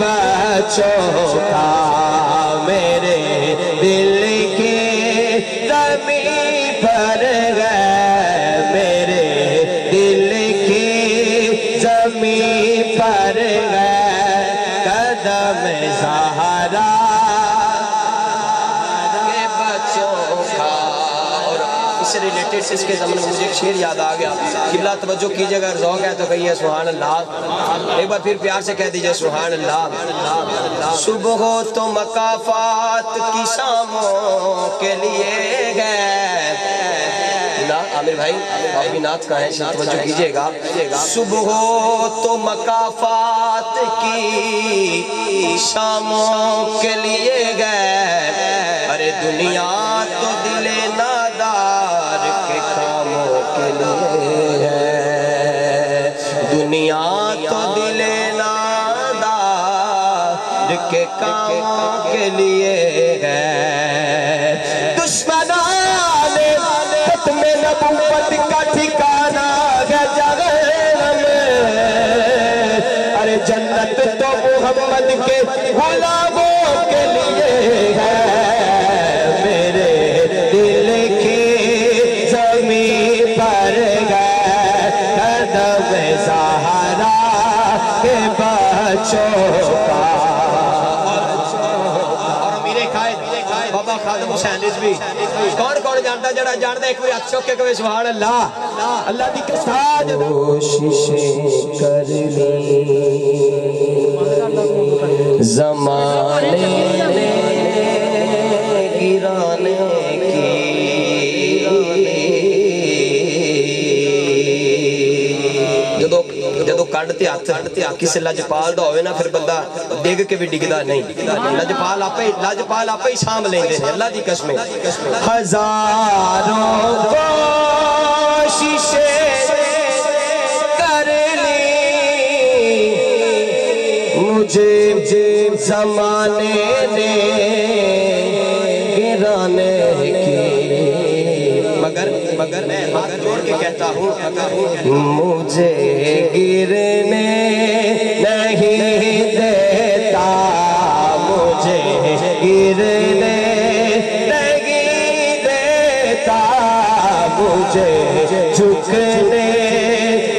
بچوں کا میرے دل کی زمین پر گئے میرے دل کی زمین پر گئے قدم زہرا کے بچوں کا۔ اور اس سے ریلیٹڈ اس کے زمن میں مجھے ایک شعر یاد آ گیا، قبلہ توجہ کیجئے، اگر ذوق ہے تو کہیے سبحان اللہ، ایک بار پھر پیار سے کہہ دیجئے سبحان اللہ۔ صبح ہو تو مکافات کی شاموں کے لیے گئے، عامر بھائی آپ بھی نعت کا ہے، توجہ کیجئے گا۔ صبح ہو تو مکافات کی شاموں کے لیے گئے، ارے دنیا تو دل نادار کے کاموں کے لیے ہے، دنیا تو دل نادار کے کاموں کے لیے ہے۔ دشمنان ختم نبوت کا ٹھکانہ ہے جہنم، ارے جنت تو محمد کے غلاموں کے لیے ہے، میرے دل کی زمین پر گئے قدم زہرا کے بچوں کا۔ اور امیر قائد بابا خادم حسین رضوی کون کون جانتا جڑا جانتا ایک بار ہاتھ چوک کے کہے سبحان اللہ۔ اللہ دی قسم کوششیں کر لی زمانے نے گرانے کی، جدو کڈتے ہاتھ کسی لجپال دا ہوئے نا پھر بندہ ڈگ کے بھی ڈگدا نہیں، لجپال آپ ہی سام لیندے ہیں اللہ دی قسم۔ ہزاروں کوششیں کر لی مجھے زمانے نے گرانے کی، مگر میں ہاتھ جوڑ کے کہتا ہوں مجھے گرنے نہیں دیتا، مجھے گرنے نہیں دیتا، مجھے جھکنے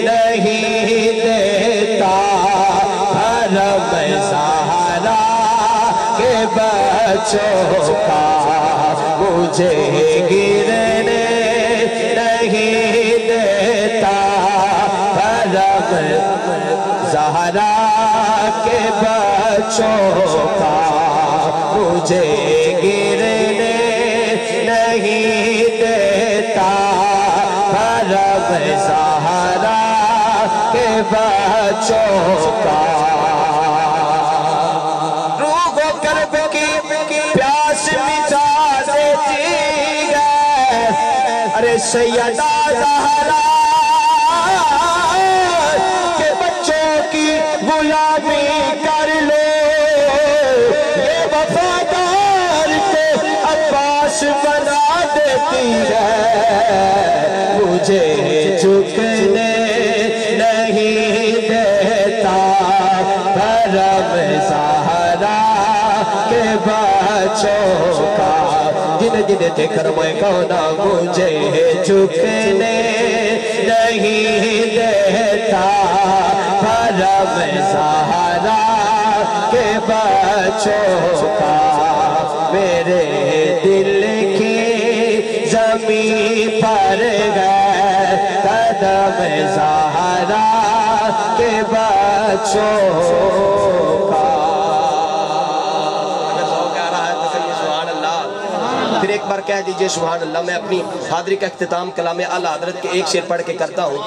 نہیں دیتا، حرم زہرا کے بچوں کا مجھے گرنے نہیں دیتا، حرم زہرا کے بچوں کا مجھے گرنے نہیں دیتا، حرم زہرا کے بچوں کا۔ روح و کرب کی پیاس مٹا دیتی ہے، ارے سیدہ زہرا کے بچوں کی غلامی کر لو، یہ وفادار کو عباس بنا دیتی ہے، مجھے جھکنے نہیں دیتا، حرم زہرا کے بچوں کا۔ جنہیں دیکھر میں کونا مجھے جھکنے نہیں دیتا، حرم زہرا کے بچوں کا، میرے دل کی زمین پر گئے قدم زہرا کے بچوں کا۔ پھر ایک بار کہہ دیجئے سبحان اللہ۔ میں اپنی حاضری کا اختتام کلام اعلیٰ حضرت کے ایک شعر پڑھ کے کرتا ہوں،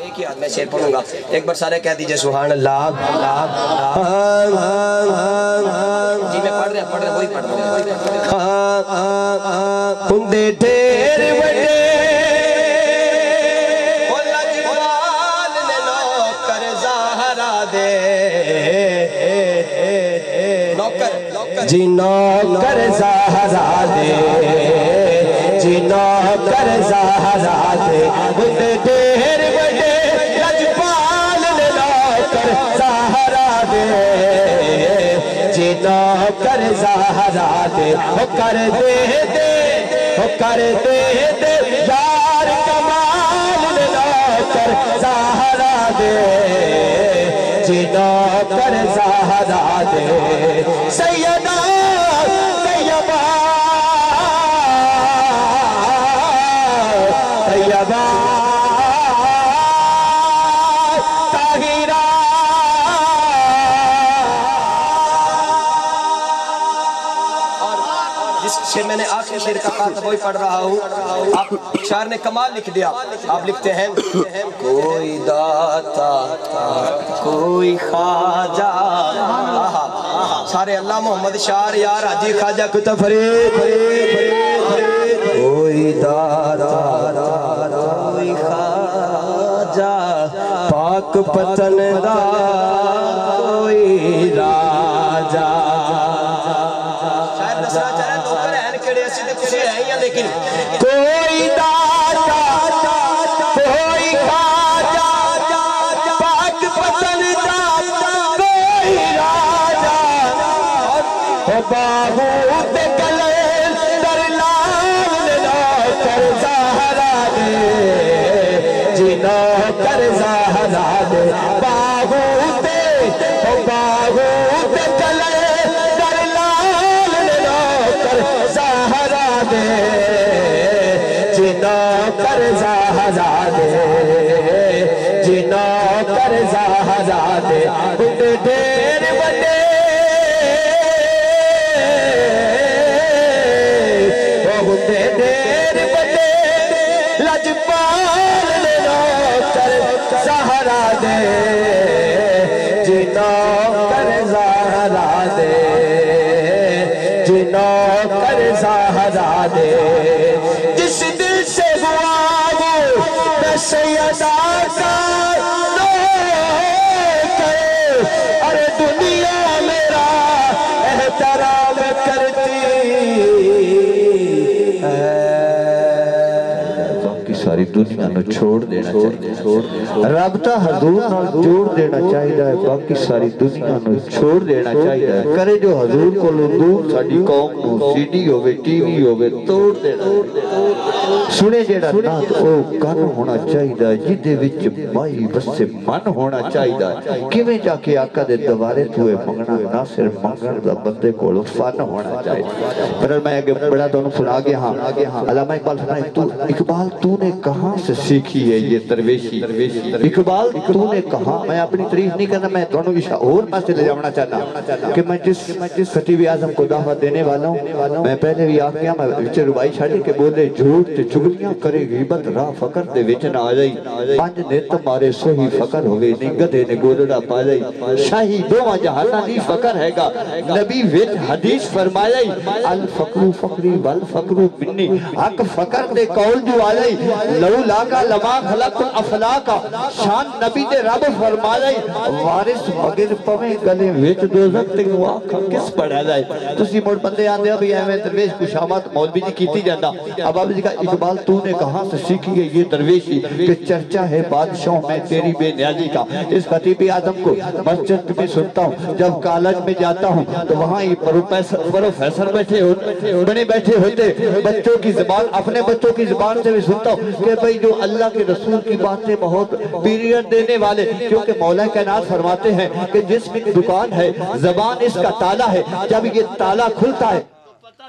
ایک ہی آدھ میں شعر پڑھوں گا، ایک بار سارے کہہ دیجئے سبحان اللہ۔ جی میں پڑھ رہے ہیں وہی پڑھ رہا ہوں۔ ہندے ڈھیر بڑے لجپال نے نوکر زہرا دے، جی نوکر زہرا دے، جی نوکر زہرا دے، ہندے ڈھیر بڑے لجپال نے نوکر دے جینا کر زہرا دے کر دے دے کر دے دے یار کمال لا کر زہرا دے جینا کر زہرا دے سیدہ طیبہ طیبہ میں نے آخری شعر کا خاتمہ وہی پڑھ رہا ہوں آپ شاعر نے کمال لکھ دیا آپ لکھتے ہیں کوئی داتا کوئی خواجہ سارے اللہ محمد شاعر یار حاجی خواجہ کو تفریق کوئی داتا کوئی خواجہ پاک پتن دا کوئی راجہ لیکن کوئی داتا کوئی خواجہ پاک پسندہ کوئی راجہ باہوت گلے در لال لا کر زہرا دے جنا کر زہرا دے باہوت گلے در لال لا کر زہرا دے جنا کر زہرا دے جنا کر زہرا دے خود ڈھیر بڑے خود ڈھیر بڑے لجپال لا کر زہرا دے جنا کر زہرا دے جنا کر زہرا دے جس دل سے ہوا وہ میں سیدہ کا کرے ارے دنیا میرا احترام کرتی ہے باقی ساری دنیا نو چھوڑ دینا چاہیے رابطہ حضور نال جوڑ دینا چاہیے باقی ساری دنیا نو چھوڑ دینا چاہیے کرے جو حضور کو دور ساڈی قوم نو سی ڈی ہوے ٹی وی ہوے توڑ دینا سنے جیڑا نات او کن ہونا چاہیے جدے وچ مائی بس من ہونا چاہیے کیویں جا کے آقا دے دوارے توے منگنا نہ صرف منگن دا بندے کولو فن ہونا چاہیے پر میں اگے بڑا دونوں سنا گیا ہاں علامہ اقبال فرمائے اقبال تو نے کہاں سے سیکھی ہے یہ درویشی اقبال تو نے کہاں میں اپنی تعریف نہیں کرنا میں دونوں کی اور پاس لے جانا چاہتا کہ میں جس خطیب اعظم کو دعوت دینے والا ہوں میں پہلے بھی آ گیا میں وچ ربائی چھاڑی کہ بولے جھوٹ تے چگلیاں کرے غیبت راہ فقر دے وچ نہ آ جائی پنج نت مارے سوہی فقر ہوئے نہیں گدھے نے گولڑا پا جائی شاہی دوواں جہانا نہیں فقر ہے گا نبی وچ حدیث فرمایا الفقر فقری والفقر منی حق فقر دے قول جو آ جائی لولا کا لما خلق افلاکا شان نبی دے رب فرمایا وارث مگر پویں گلے وچ دوزخ تے آنکھاں کس پڑھا جائے تسی موڑ بندے آندے ابھی احمد درویش کو شامات مولوی جی کیتی جاندہ اب آپ جی کا اقبال تو نے کہاں سے سیکھی ہے یہ درویشی کہ چرچا ہے بادشاہوں میں تیری بے نیازی کا اس خطیب اعظم کو مسجد میں سنتا ہوں جب کالج میں جاتا ہوں تو وہاں ہی پروفیسر بیٹھے بنے بیٹھے ہوتے بچوں کی زبان اپنے بچوں کی زبان سے بھی سنتا ہوں کہ بھئی جو اللہ کے رسول کی باتیں بہت پیریڈ دینے والے کیونکہ مولا کائنات فرماتے ہیں کہ جس کی دکان ہے زبان اس کا تالا ہے جب یہ تالا کھلتا ہے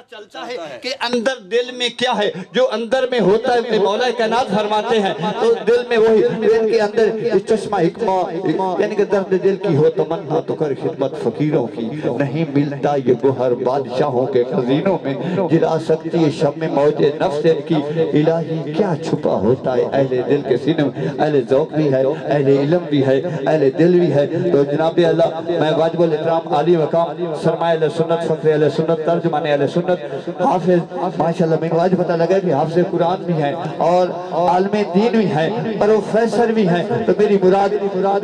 چلتا ہے کہ اندر دل میں کیا ہے جو اندر میں ہوتا ہے مولا کائنات فرماتے ہیں تو دل میں وہی دل کے اندر چشمہ حکمہ یعنی کہ درد دل کی ہو تمنا تو کر خدمت فقیروں کی نہیں ملتا یہ گوہر بادشاہوں کے خزینوں میں جلا سکتی ہے شم موج نفس کی الہی کیا چھپا ہوتا ہے اہل دل کے سینے میں اہل ذوق بھی ہے اہل علم بھی ہے اہل دل بھی ہے تو جناب اللہ میں واجب الاحترام عالی مقام سرمایہ اہل سنت فقر اہل سنت ترجمان اہل سنت حافظ ماشاءاللہ میں نے آج پتہ لگا کہ حافظ قرآن بھی ہیں اور عالم دین بھی ہیں پروفیسر بھی ہیں تو میری مراد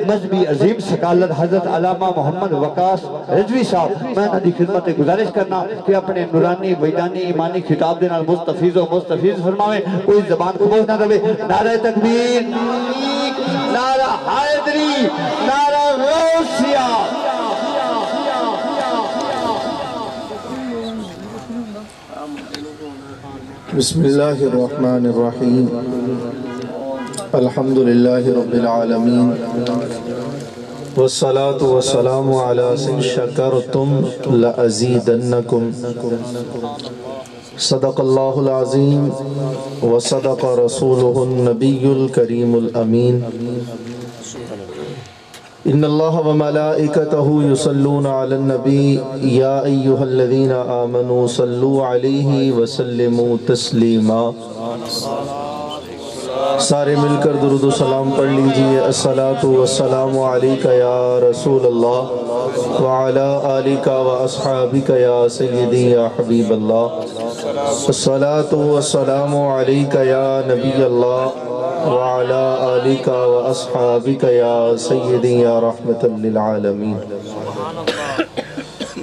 مذہبی عظیم سکالر حضرت علامہ محمد وقاص رضوی صاحب میں ندی خدمت گزارش کرنا کہ اپنے نورانی ویدانی ایمانی خطاب دینا مستفیض و مستفیض فرماویں کوئی زبان کو بوجھ نہ روے نعرہ تکبیر نعرہ حیدری نعرہ غوثیہ بسم اللہ الرحمن الرحیم الحمد للہ رب العالمین والصلاة والسلام علی من شکرتم لأزیدنکم صدق اللہ العظیم وصدق رسولہ النبی الکریم الامین ان اللہ وملائکتہ یصلون علی النبی یا ایہا الذین آمنوا صلوا علیہ وسلموا تسلیما۔ سارے مل کر درود و سلام پڑھ لیجئے۔ الصلاۃ والسلام علیک یا رسول اللہ وعلی آلک واصحابک یا سیدی یا حبیب اللہ۔ الصلاۃ والسلام علیک یا نبی اللہ وعلی آلک واصحابک یا سیدی یا رحمت للعالمین۔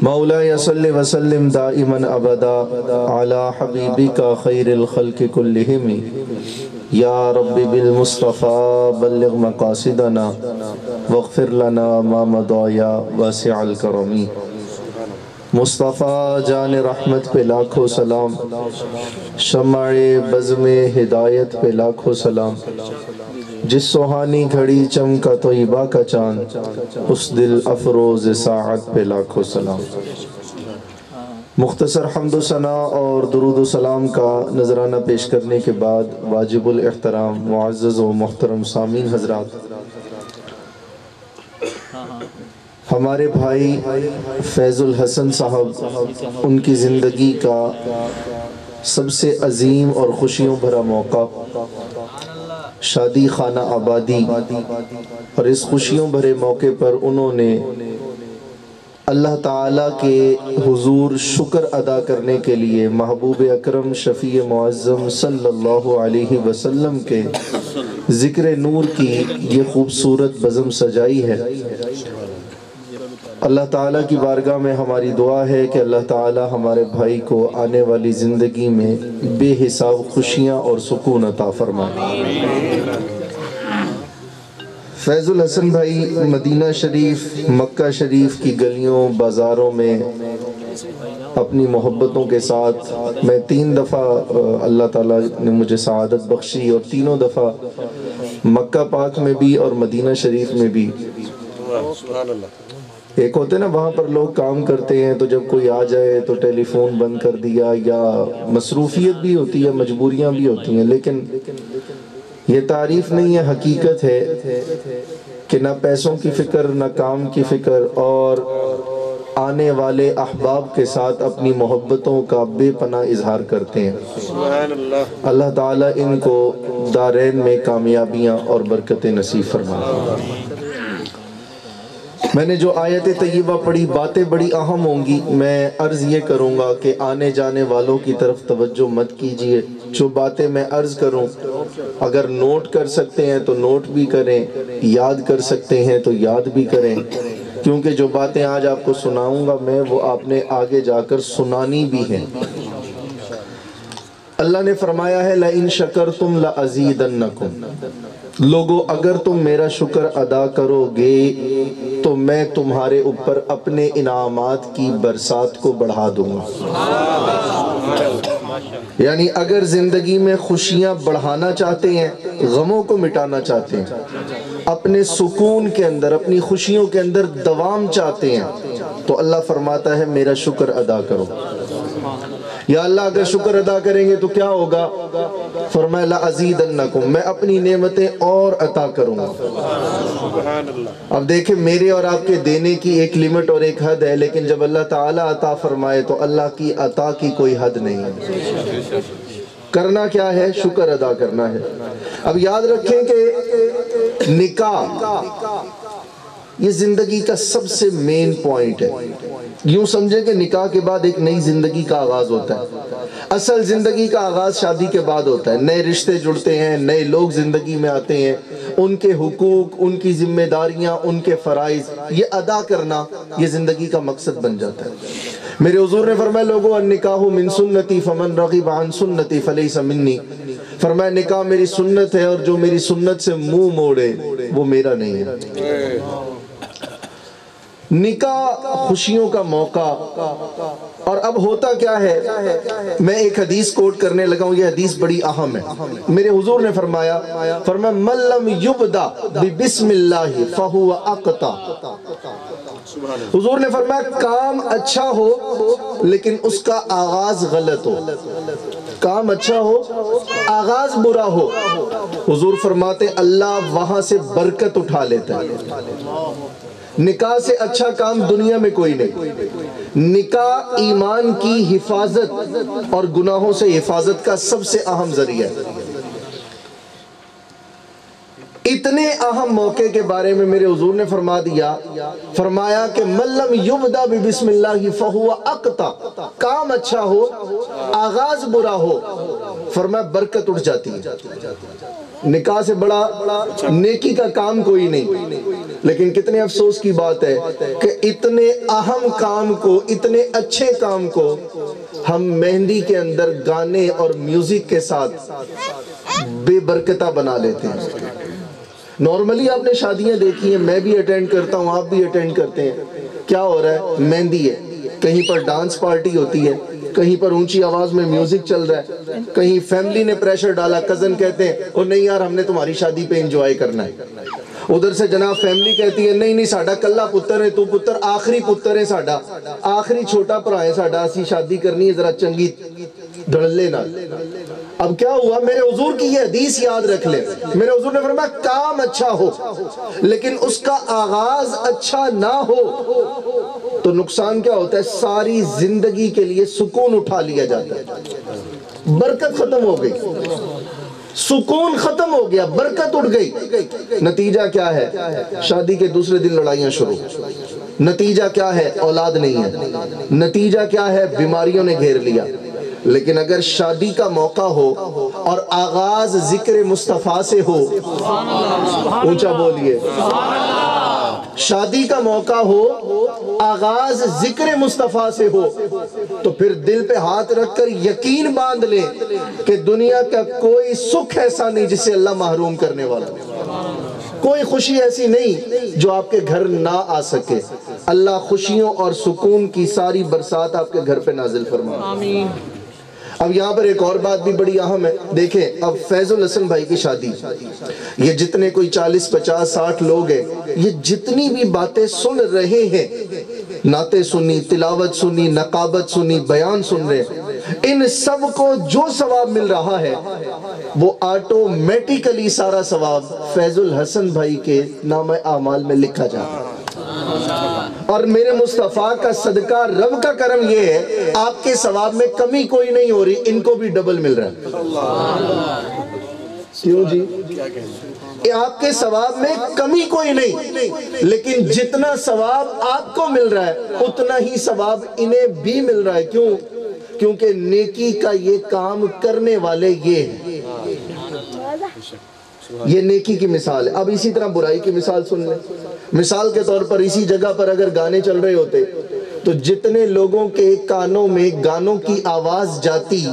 مولاي صل وسلم دائما ابدا على حبيبك خير الخلق كلهم يا رب بالمصطفى بلغ مقاصدنا واغفر لنا ما مضى يا واسع الكرم۔ مصطفیٰ جان رحمت پہ لاکھوں سلام، شمع بزم ہدایت پہ لاکھوں سلام، جس سہانی گھڑی چمکا طیبہ کا چاند، اس دل افروز ساعت پہ لاکھوں سلام۔ مختصر حمد و ثنا اور درود و سلام کا نذرانہ پیش کرنے کے بعد واجب الاحترام معزز و محترم سامعین حضرات، ہمارے بھائی فیض الحسن صاحب، ان کی زندگی کا سب سے عظیم اور خوشیوں بھرا موقع شادی خانہ آبادی، اور اس خوشیوں بھرے موقع پر انہوں نے اللہ تعالیٰ کے حضور شکر ادا کرنے کے لیے محبوب اکرم شفیع معظم صلی اللہ علیہ وسلم کے ذکر نور کی یہ خوبصورت بزم سجائی ہے۔ اللہ تعالیٰ کی بارگاہ میں ہماری دعا ہے کہ اللہ تعالیٰ ہمارے بھائی کو آنے والی زندگی میں بے حساب خوشیاں اور سکون عطا فرمائے۔ فیض الحسن بھائی مدینہ شریف، مکہ شریف کی گلیوں بازاروں میں اپنی محبتوں کے ساتھ، میں 3 دفعہ اللہ تعالیٰ نے مجھے سعادت بخشی، اور تینوں دفعہ مکہ پاک میں بھی اور مدینہ شریف میں بھی۔ ایک ہوتے نا وہاں پر لوگ کام کرتے ہیں تو جب کوئی آ جائے تو ٹیلی فون بند کر دیا، یا مصروفیت بھی ہوتی ہے، مجبوریاں بھی ہوتی ہیں، لیکن یہ تعریف نہیں ہے، حقیقت ہے کہ نہ پیسوں کی فکر نہ کام کی فکر، اور آنے والے احباب کے ساتھ اپنی محبتوں کا بے پناہ اظہار کرتے ہیں۔ اللہ تعالیٰ ان کو دارین میں کامیابیاں اور برکتیں نصیب فرمائے۔ میں نے جو آیت طیبہ پڑھی، باتیں بڑی اہم ہوں گی، میں عرض یہ کروں گا کہ آنے جانے والوں کی طرف توجہ مت کیجئے۔ جو باتیں میں عرض کروں اگر نوٹ کر سکتے ہیں تو نوٹ بھی کریں، یاد کر سکتے ہیں تو یاد بھی کریں، کیونکہ جو باتیں آج آپ کو سناؤں گا میں، وہ آپ نے آگے جا کر سنانی بھی ہیں۔ اللہ نے فرمایا ہے لَإِن شَكَرْتُمْ لَأَزِيدَنَّكُمْ، لوگو اگر تم میرا شکر ادا کرو گے تو میں تمہارے اوپر اپنے انعامات کی برسات کو بڑھا دوں گا۔ یعنی اگر زندگی میں خوشیاں بڑھانا چاہتے ہیں، غموں کو مٹانا چاہتے ہیں، اپنے سکون کے اندر، اپنی خوشیوں کے اندر دوام چاہتے ہیں، تو اللہ فرماتا ہے میرا شکر ادا کرو۔ یا اللہ اگر شکر ادا کریں گے تو کیا ہوگا؟ فرمایا لَأَزِيدَنَّكُمْ، میں اپنی نعمتیں اور عطا کروں گا۔ اب دیکھیں میرے اور آپ کے دینے کی ایک لمٹ اور ایک حد ہے، لیکن جب اللہ تعالیٰ عطا فرمائے تو اللہ کی عطا کی کوئی حد نہیں ہے۔ کرنا کیا ہے؟ شکر ادا کرنا ہے۔ اب یاد رکھیں کہ نکاح یہ زندگی کا سب سے مین پوائنٹ ہے۔ یوں سمجھیں کہ نکاح کے بعد ایک نئی زندگی کا آغاز ہوتا ہے۔ اصل زندگی کا آغاز شادی کے بعد ہوتا ہے، نئے رشتے جڑتے ہیں، نئے لوگ زندگی میں آتے ہیں، ان کے حقوق، ان کی ذمہ داریاں، ان کے فرائض یہ ادا کرنا یہ زندگی کا مقصد بن جاتا ہے۔ میرے حضور نے فرمایا لوگو النکاح من سنتی فمن رغب عن سنتی فلیس منی، فرمایا نکاح میری سنت ہے اور جو میری سنت سے منہ موڑے وہ میرا نہیں ہے۔ نکاح خوشیوں کا موقع. اور اب ہوتا کیا ہے, میں ایک حدیث کوٹ کرنے لگا ہوں, یہ حدیث بڑی اہم ہے. میرے حضور نے فرمایا من لم یبدا بسم اللہ فہو اقطع. حضور نے فرمایا کام اچھا ہو لیکن اس کا آغاز غلط ہو. کام اچھا ہو آغاز برا ہو, حضور فرماتے اللہ وہاں سے برکت اٹھا لیتا ہے. نکاح سے اچھا کام دنیا میں کوئی نہیں. نکاح ایمان کی حفاظت اور گناہوں سے حفاظت کا سب سے اہم ذریعہ ہے. اتنے اہم موقع کے بارے میں میرے حضور نے فرمایا کہ من لم یبدا بسم اللہ فہو اقطع. کام اچھا ہو آغاز برا ہو, فرمایا برکت اٹھ جاتی ہے. نکاح سے بڑا نیکی کا کام کوئی نہیں. لیکن کتنے افسوس کی بات ہے کہ اتنے اہم کام کو, اتنے اچھے کام کو ہم مہندی کے اندر گانے اور میوزک کے ساتھ بے برکتہ بنا لیتے ہیں. نارملی آپ نے شادیاں دیکھی ہیں, میں بھی اٹینڈ کرتا ہوں, آپ بھی اٹینڈ کرتے ہیں. کیا ہو رہا ہے, مہندی ہے, کہیں پر ڈانس پارٹی ہوتی ہے, کہیں پر اونچی آواز میں میوزک چل رہا ہے, کہیں فیملی نے پریشر ڈالا, کزن کہتے ہیں اور نہیں یار ہم نے تمہاری شادی پہ انجوائے کرنا ہے. ادھر سے جناب فیملی کہتی ہے نہیں ساڈا کلا پتر ہے, تو پتر آخری پتر ہے, ساڈا آخری چھوٹا بھرا ہے, ساڈا اسی شادی کرنی ہے, ذرا چنگی دھڑلے نہ. اب کیا ہوا, میرے حضور کی یہ حدیث یاد رکھ لیں. میرے حضور نے فرمایا کام اچھا ہو لیکن اس کا آغاز اچھا نہ ہو تو نقصان کیا ہوتا ہے, ساری زندگی کے لیے سکون اٹھا لیا جاتا ہے. برکت ختم ہو گئی, سکون ختم ہو گیا, برکت اٹھ گئی. نتیجہ کیا ہے, شادی کے دوسرے دن لڑائیاں شروع. نتیجہ کیا ہے, اولاد نہیں ہے. نتیجہ کیا ہے, بیماریوں نے گھیر لیا. لیکن اگر شادی کا موقع ہو اور آغاز ذکر مصطفیٰ سے ہو, اونچا بولیے, شادی کا موقع ہو آغاز ذکر مصطفیٰ سے ہو تو پھر دل پہ ہاتھ رکھ کر یقین باندھ لیں کہ دنیا کا کوئی سکھ ایسا نہیں جسے اللہ محروم کرنے والا, کوئی خوشی ایسی نہیں جو آپ کے گھر نہ آ سکے. اللہ خوشیوں اور سکون کی ساری برسات آپ کے گھر پہ نازل فرمائے. آمین. اب یہاں پر ایک اور بات بھی بڑی اہم ہے. دیکھیں اب فیض الحسن بھائی کی شادی, یہ جتنے کوئی 40 50 60 لوگ ہیں, یہ جتنی بھی باتیں سن رہے ہیں, نعتیں سنی, تلاوت سنی, نقابت سنی, بیان سن رہے ہیں, ان سب کو جو ثواب مل رہا ہے وہ آٹومیٹیکلی سارا ثواب فیض الحسن بھائی کے نامہ اعمال میں لکھا جاتا ہے. اور میرے مصطفیٰ کا صدقہ, رب کا کرم یہ ہے آپ کے ثواب میں کمی کوئی نہیں ہو رہی, ان کو بھی ڈبل مل رہا ہے. کیوں جی, آپ کے ثواب میں کمی کوئی نہیں, لیکن جتنا ثواب آپ کو مل رہا ہے اتنا ہی ثواب انہیں بھی مل رہا ہے. کیوں, کیونکہ نیکی کا یہ کام کرنے والے یہ ہیں. یہ نیکی کی مثال ہے. اب اسی طرح برائی کی مثال سن لیں. مثال کے طور پر اسی جگہ پر اگر گانے چل رہے ہوتے تو جتنے لوگوں کے کانوں میں گانوں کی آواز جاتی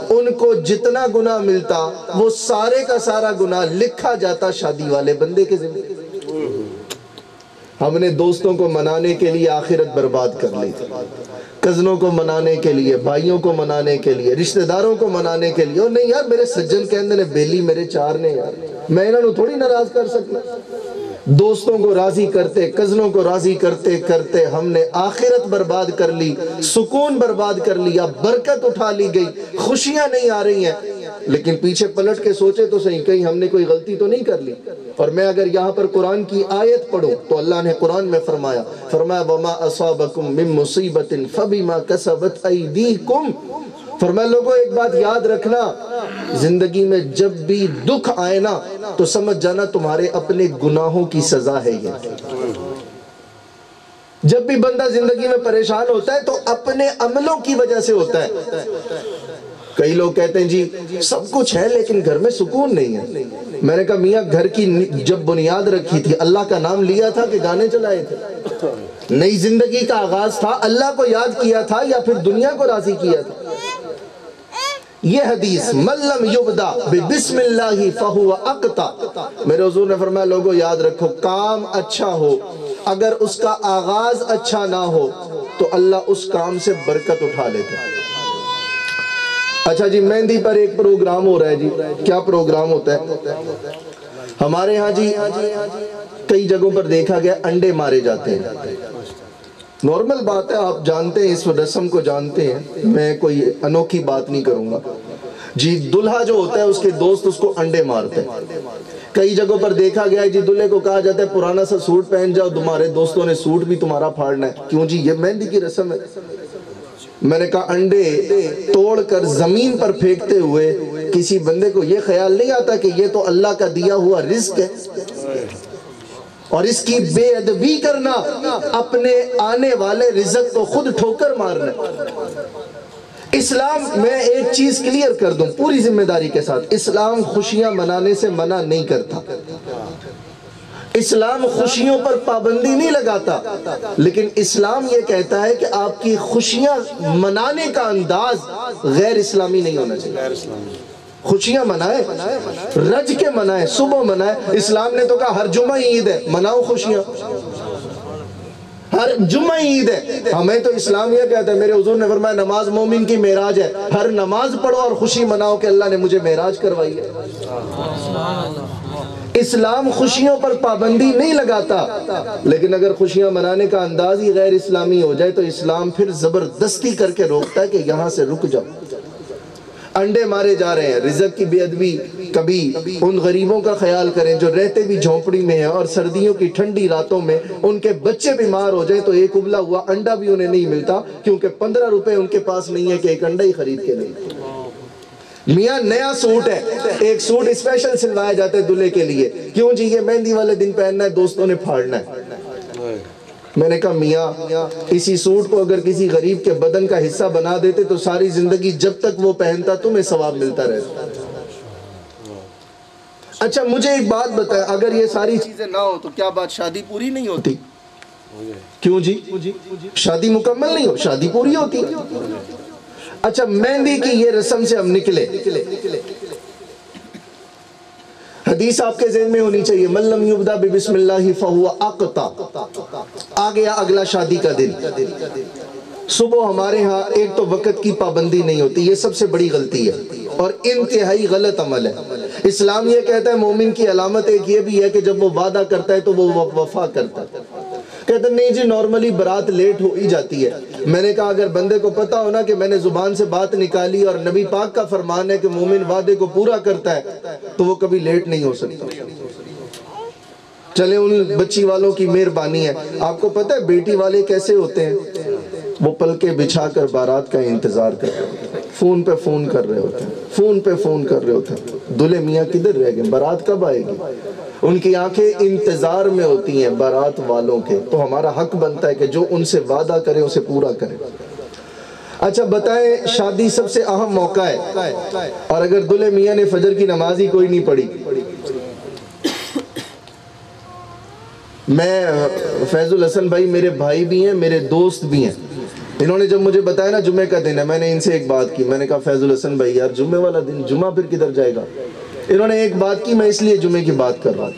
ان کو جتنا گناہ ملتا وہ سارے کا سارا گناہ لکھا جاتا شادی والے بندے کے ذمہ. ہم نے دوستوں کو منانے کے لیے آخرت برباد کر لی, کزنوں کو منانے کے لیے, بھائیوں کو منانے کے لیے, رشتہ داروں کو منانے کے لیے. اور نہیں یار میرے سجن کہندے نے بیلی میرے چار نے, یار میں انہوں نے تھوڑی ناراض کر سکنا. دوستوں کو راضی کرتے, کزنوں کو راضی کرتے کرتے ہم نے آخرت برباد کر لی, سکون برباد کر لیا, برکت اٹھا لی گئی, خوشیاں نہیں آ رہی ہیں. لیکن پیچھے پلٹ کے سوچے تو صحیح, کہیں ہم نے کوئی غلطی تو نہیں کر لی. اور میں اگر یہاں پر قرآن کی آیت پڑھوں تو اللہ نے قرآن میں فرمایا وَمَا أَصَابَكُم مِّن مُّصِيبَةٍ فَبِمَا كَسَبَتْ أَيْدِيكُمْ. فرمایا لوگوں ایک بات یاد رکھنا, زندگی میں جب بھی دکھ آئے نا تو سمجھ جانا تمہارے اپنے گناہوں کی سزا ہے یہ. جب بھی بندہ زندگی میں پریشان ہوتا ہے تو اپنے عملوں کی وجہ سے ہوتا ہے. کئی لوگ کہتے ہیں جی سب کچھ ہے لیکن گھر میں سکون نہیں ہے. میں نے کہا میاں گھر کی جب بنیاد رکھی تھی اللہ کا نام لیا تھا کہ گانے چلائے تھے؟ نئی زندگی کا آغاز تھا, اللہ کو یاد کیا تھا یا پھر دنیا کو راضی کیا تھا؟ یہ حدیث من لم یبدا بسم اللہ فہو اقطع. میرے حضور نے فرمایا لوگوں یاد رکھو, کام اچھا ہو اگر اس کا آغاز اچھا نہ ہو تو اللہ اس کام سے برکت اٹھا لیتا ہے۔ اچھا جی، مہندی پر ایک پروگرام ہو رہا ہے جی، کیا پروگرام ہوتا ہے؟ ہمارے ہاں جی کئی جگہوں پر دیکھا گیا انڈے مارے جاتے ہیں۔ نارمل بات ہے، آپ جانتے ہیں اس رسم کو جانتے ہیں، میں کوئی انوکھی بات نہیں کروں گا جی۔ دلہا جو ہوتا ہے اس کے دوست اس کو انڈے مارتے ہیں۔ کئی جگہوں پر دیکھا گیا ہے جی، دلہے کو کہا جاتا ہے پرانا سا سوٹ پہن جاؤ، تمہارے دوستوں نے سوٹ بھی تمہارا پھاڑنا ہے۔ کیوں جی؟ یہ مہندی کی رسم ہے۔ میں نے کہا انڈے توڑ کر زمین پر پھینکتے ہوئے کسی بندے کو یہ خیال نہیں آتا کہ یہ تو اللہ کا دیا ہوا رزق ہے، اور اس کی بے ادبی کرنا اپنے آنے والے رزق کو خود ٹھوکر مارنا۔ اسلام، میں ایک چیز کلیئر کر دوں پوری ذمہ داری کے ساتھ، اسلام خوشیاں منانے سے منع نہیں کرتا، اسلام خوشیوں پر پابندی نہیں لگاتا، لیکن اسلام یہ کہتا ہے کہ آپ کی خوشیاں منانے کا انداز غیر اسلامی نہیں ہونا چاہیے۔ خوشیاں منائیں، رج کے منائیں، صبح منائیں۔ اسلام نے تو کہا ہر جمعہ عید ہے، مناؤ خوشیاں، ہر جمعہ عید ہے۔ ہمیں تو اسلام یہ کہتا ہے، میرے حضور نے فرمایا نماز مومن کی معراج ہے، ہر نماز پڑھو اور خوشی مناؤ کہ اللہ نے مجھے معراج کروائی ہے۔ اسلام خوشیوں پر پابندی نہیں لگاتا، لیکن اگر خوشیاں منانے کا انداز ہی غیر اسلامی ہو جائے تو اسلام پھر زبردستی کر کے روکتا ہے کہ یہاں سے رک جاؤ۔ انڈے مارے جا رہے ہیں، رزق کی بے ادبی۔ کبھی ان غریبوں کا خیال کریں جو رہتے بھی جھونپڑی میں ہیں اور سردیوں کی ٹھنڈی راتوں میں ان کے بچے بیمار ہو جائیں تو ایک ابلا ہوا انڈا بھی انہیں نہیں ملتا، کیونکہ 15 روپے ان کے پاس نہیں ہے کہ ایک انڈا ہی خرید کے نہیں۔ میاں نیا سوٹ ہے، ایک سوٹ اسپیشل سلوایا جاتا ہے دلہے کے لیے، کیوں جی؟ یہ مہندی والے دن پہننا ہے، دوستوں نے پھاڑنا ہے۔ میں نے کہا میاں اسی سوٹ کو اگر کسی غریب کے بدن کا حصہ بنا دیتے تو ساری زندگی جب تک وہ پہنتا تمہیں ثواب ملتا رہتا۔ اچھا مجھے ایک بات بتائیں، اگر یہ ساری چیزیں نہ ہو تو کیا بات شادی پوری نہیں ہوتی؟ کیوں جی؟ شادی مکمل نہیں ہو، شادی پوری ہوتی۔ اچھا مہندی کی یہ رسم سے ہم نکلے، حدیث آپ کے ذہن میں ہونی چاہیے، من لم یبدأ بسم اللہ فہو اقطع۔ آ گیا اگلا شادی کا دن، صبح ہمارے ہاں ایک تو وقت کی پابندی نہیں ہوتی، یہ سب سے بڑی غلطی ہے اور انتہائی غلط عمل ہے۔ اسلام یہ کہتا ہے مومن کی علامت ایک یہ بھی ہے کہ جب وہ وعدہ کرتا ہے تو وہ وفا کرتا ہے۔ کہتے ہیں نہیں جی نارملی برات لیٹ ہو ہی جاتی ہے۔ میں نے کہا اگر بندے کو پتا ہونا کہ میں نے زبان سے بات نکالی اور نبی پاک کا فرمان ہے کہ مومن وعدے کو پورا کرتا ہے تو وہ کبھی لیٹ نہیں ہو سکتا۔ چلے ان بچی والوں کی مہربانی ہے، آپ کو پتہ ہے بیٹی والے کیسے ہوتے ہیں؟ وہ پلکے بچھا کر بارات کا انتظار کر رہے ہوتے ہیں، فون پہ فون کر رہے ہوتے ہیں، فون پہ فون کر رہے ہوتے ہیں، دلہے میاں کدھر رہ گئے، بارات کب آئے گی؟ ان کی آنکھیں انتظار میں ہوتی ہیں بارات والوں کے۔ تو ہمارا حق بنتا ہے کہ جو ان سے وعدہ کرے اسے پورا کرے۔ اچھا بتائیں، شادی سب سے اہم موقع ہے اور اگر دلہے میاں نے فجر کی نماز ہی کوئی نہیں پڑھی، میں فیض الحسن بھائی میرے بھائی بھی ہیں، میرے دوست بھی ہیں، انہوں نے جب مجھے بتایا نا جمعہ کا دن ہے، میں نے ان سے ایک بات کی، میں نے کہا فیض الحسن بھائی یار جمعہ والا دن، جمعہ پھر کدھر جائے گا؟ انہوں نے ایک بات کی، میں اس لیے جمعے کی بات کر رہا ہوں۔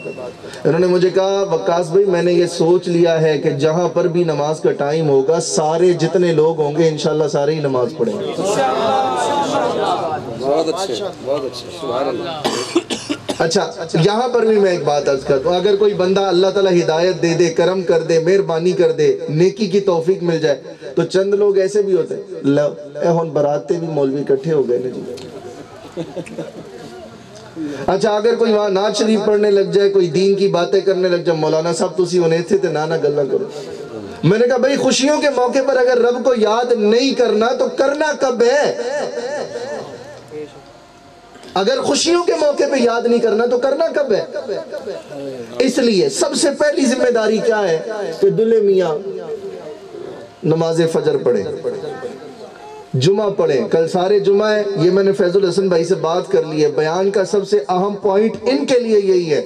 انہوں نے مجھے کہا وقاص بھائی میں نے یہ سوچ لیا ہے کہ جہاں پر بھی نماز کا ٹائم ہوگا سارے جتنے لوگ ہوں گے انشاءاللہ سارے ہی نماز پڑھیں گے۔ بہت اچھے، بہت اچھے، سبحان اللہ۔ اچھا یہاں پر بھی میں ایک بات عرض کرتا ہوں، اگر کوئی بندہ اللہ تعالیٰ ہدایت دے دے، کرم کر دے، مہربانی کر دے، نیکی کی توفیق مل جائے تو چند لوگ ایسے بھی ہوتے ہیں، اے ہون براتے بھی مولوی کٹھے ہو گئے نا جی۔ اچھا اگر کوئی وہاں نعت شریف پڑھنے لگ جائے، کوئی دین کی باتیں کرنے لگ جائے، مولانا صاحب تسی انہیں تھے تے نانا گلہ کرو۔ میں نے کہا بھئی خوشیوں کے موقع پر اگر رب کو یاد نہیں کرنا تو کرنا کب ہے؟ اگر خوشیوں کے موقع پہ یاد نہیں کرنا تو کرنا کب ہے؟ اس لیے سب سے پہلی ذمہ داری کیا ہے کہ دلہے میاں نماز فجر پڑھیں، جمعہ پڑھیں، کل سارے جمعہ ہے، یہ میں نے فیض الحسن بھائی سے بات کر لی ہے، بیان کا سب سے اہم پوائنٹ ان کے لیے یہی ہے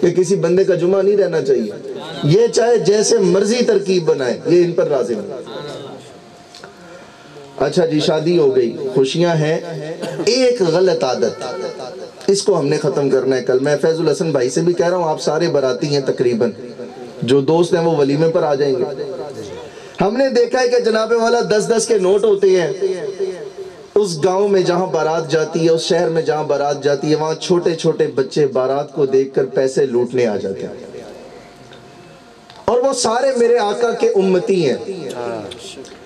کہ کسی بندے کا جمعہ نہیں رہنا چاہیے، یہ چاہے جیسے مرضی ترکیب بنائے، یہ ان پر لازم ہے۔ اچھا جی شادی ہو گئی، خوشیاں ہیں، ایک غلط عادت اس کو ہم نے ختم کرنا ہے۔ کل میں فیض الحسن بھائی سے بھی کہہ رہا ہوں، آپ سارے براتی ہیں تقریباً، جو دوست ہیں وہ ولیمے پر آ جائیں گے۔ ہم نے دیکھا ہے کہ جناب والا 10-10 کے نوٹ ہوتے ہیں، اس گاؤں میں جہاں بارات جاتی ہے، اس شہر میں جہاں بارات جاتی ہے، وہاں چھوٹے چھوٹے بچے بارات کو دیکھ کر پیسے لوٹنے آ جاتے ہیں، اور وہ سارے میرے آقا کے امتی ہیں،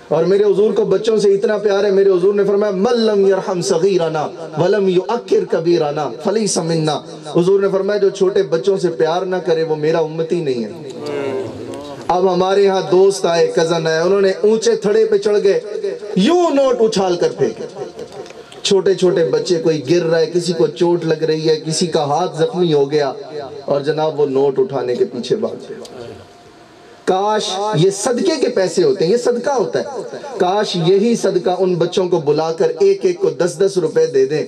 اور میرے حضور کو بچوں سے اتنا پیار ہے، میرے حضور نے فرمایا من لم یرحم صغیرنا ولم یؤکر کبیرنا فلیس منا۔ حضور نے فرمایا جو چھوٹے بچوں سے پیار نہ کرے وہ میرا امتی نہیں ہے۔ اب ہمارے ہاں دوست آئے، کزن آئے، انہوں نے اونچے تھڑے پہ چڑھ گئے، یوں نوٹ اچھال کر پھینکے۔ چھوٹے چھوٹے بچے، کوئی گر رہا ہے، کسی کو چوٹ لگ رہی ہے، کسی کا ہاتھ زخمی ہو گیا، اور جناب وہ نوٹ اٹھانے کے پیچھے بھاگ گئے۔ کاش یہ صدقے کے پیسے ہوتے ہیں، یہ صدقہ ہوتا ہے، کاش یہی صدقہ ان بچوں کو بلا کر ایک ایک کو 10-10 روپے دے دیں،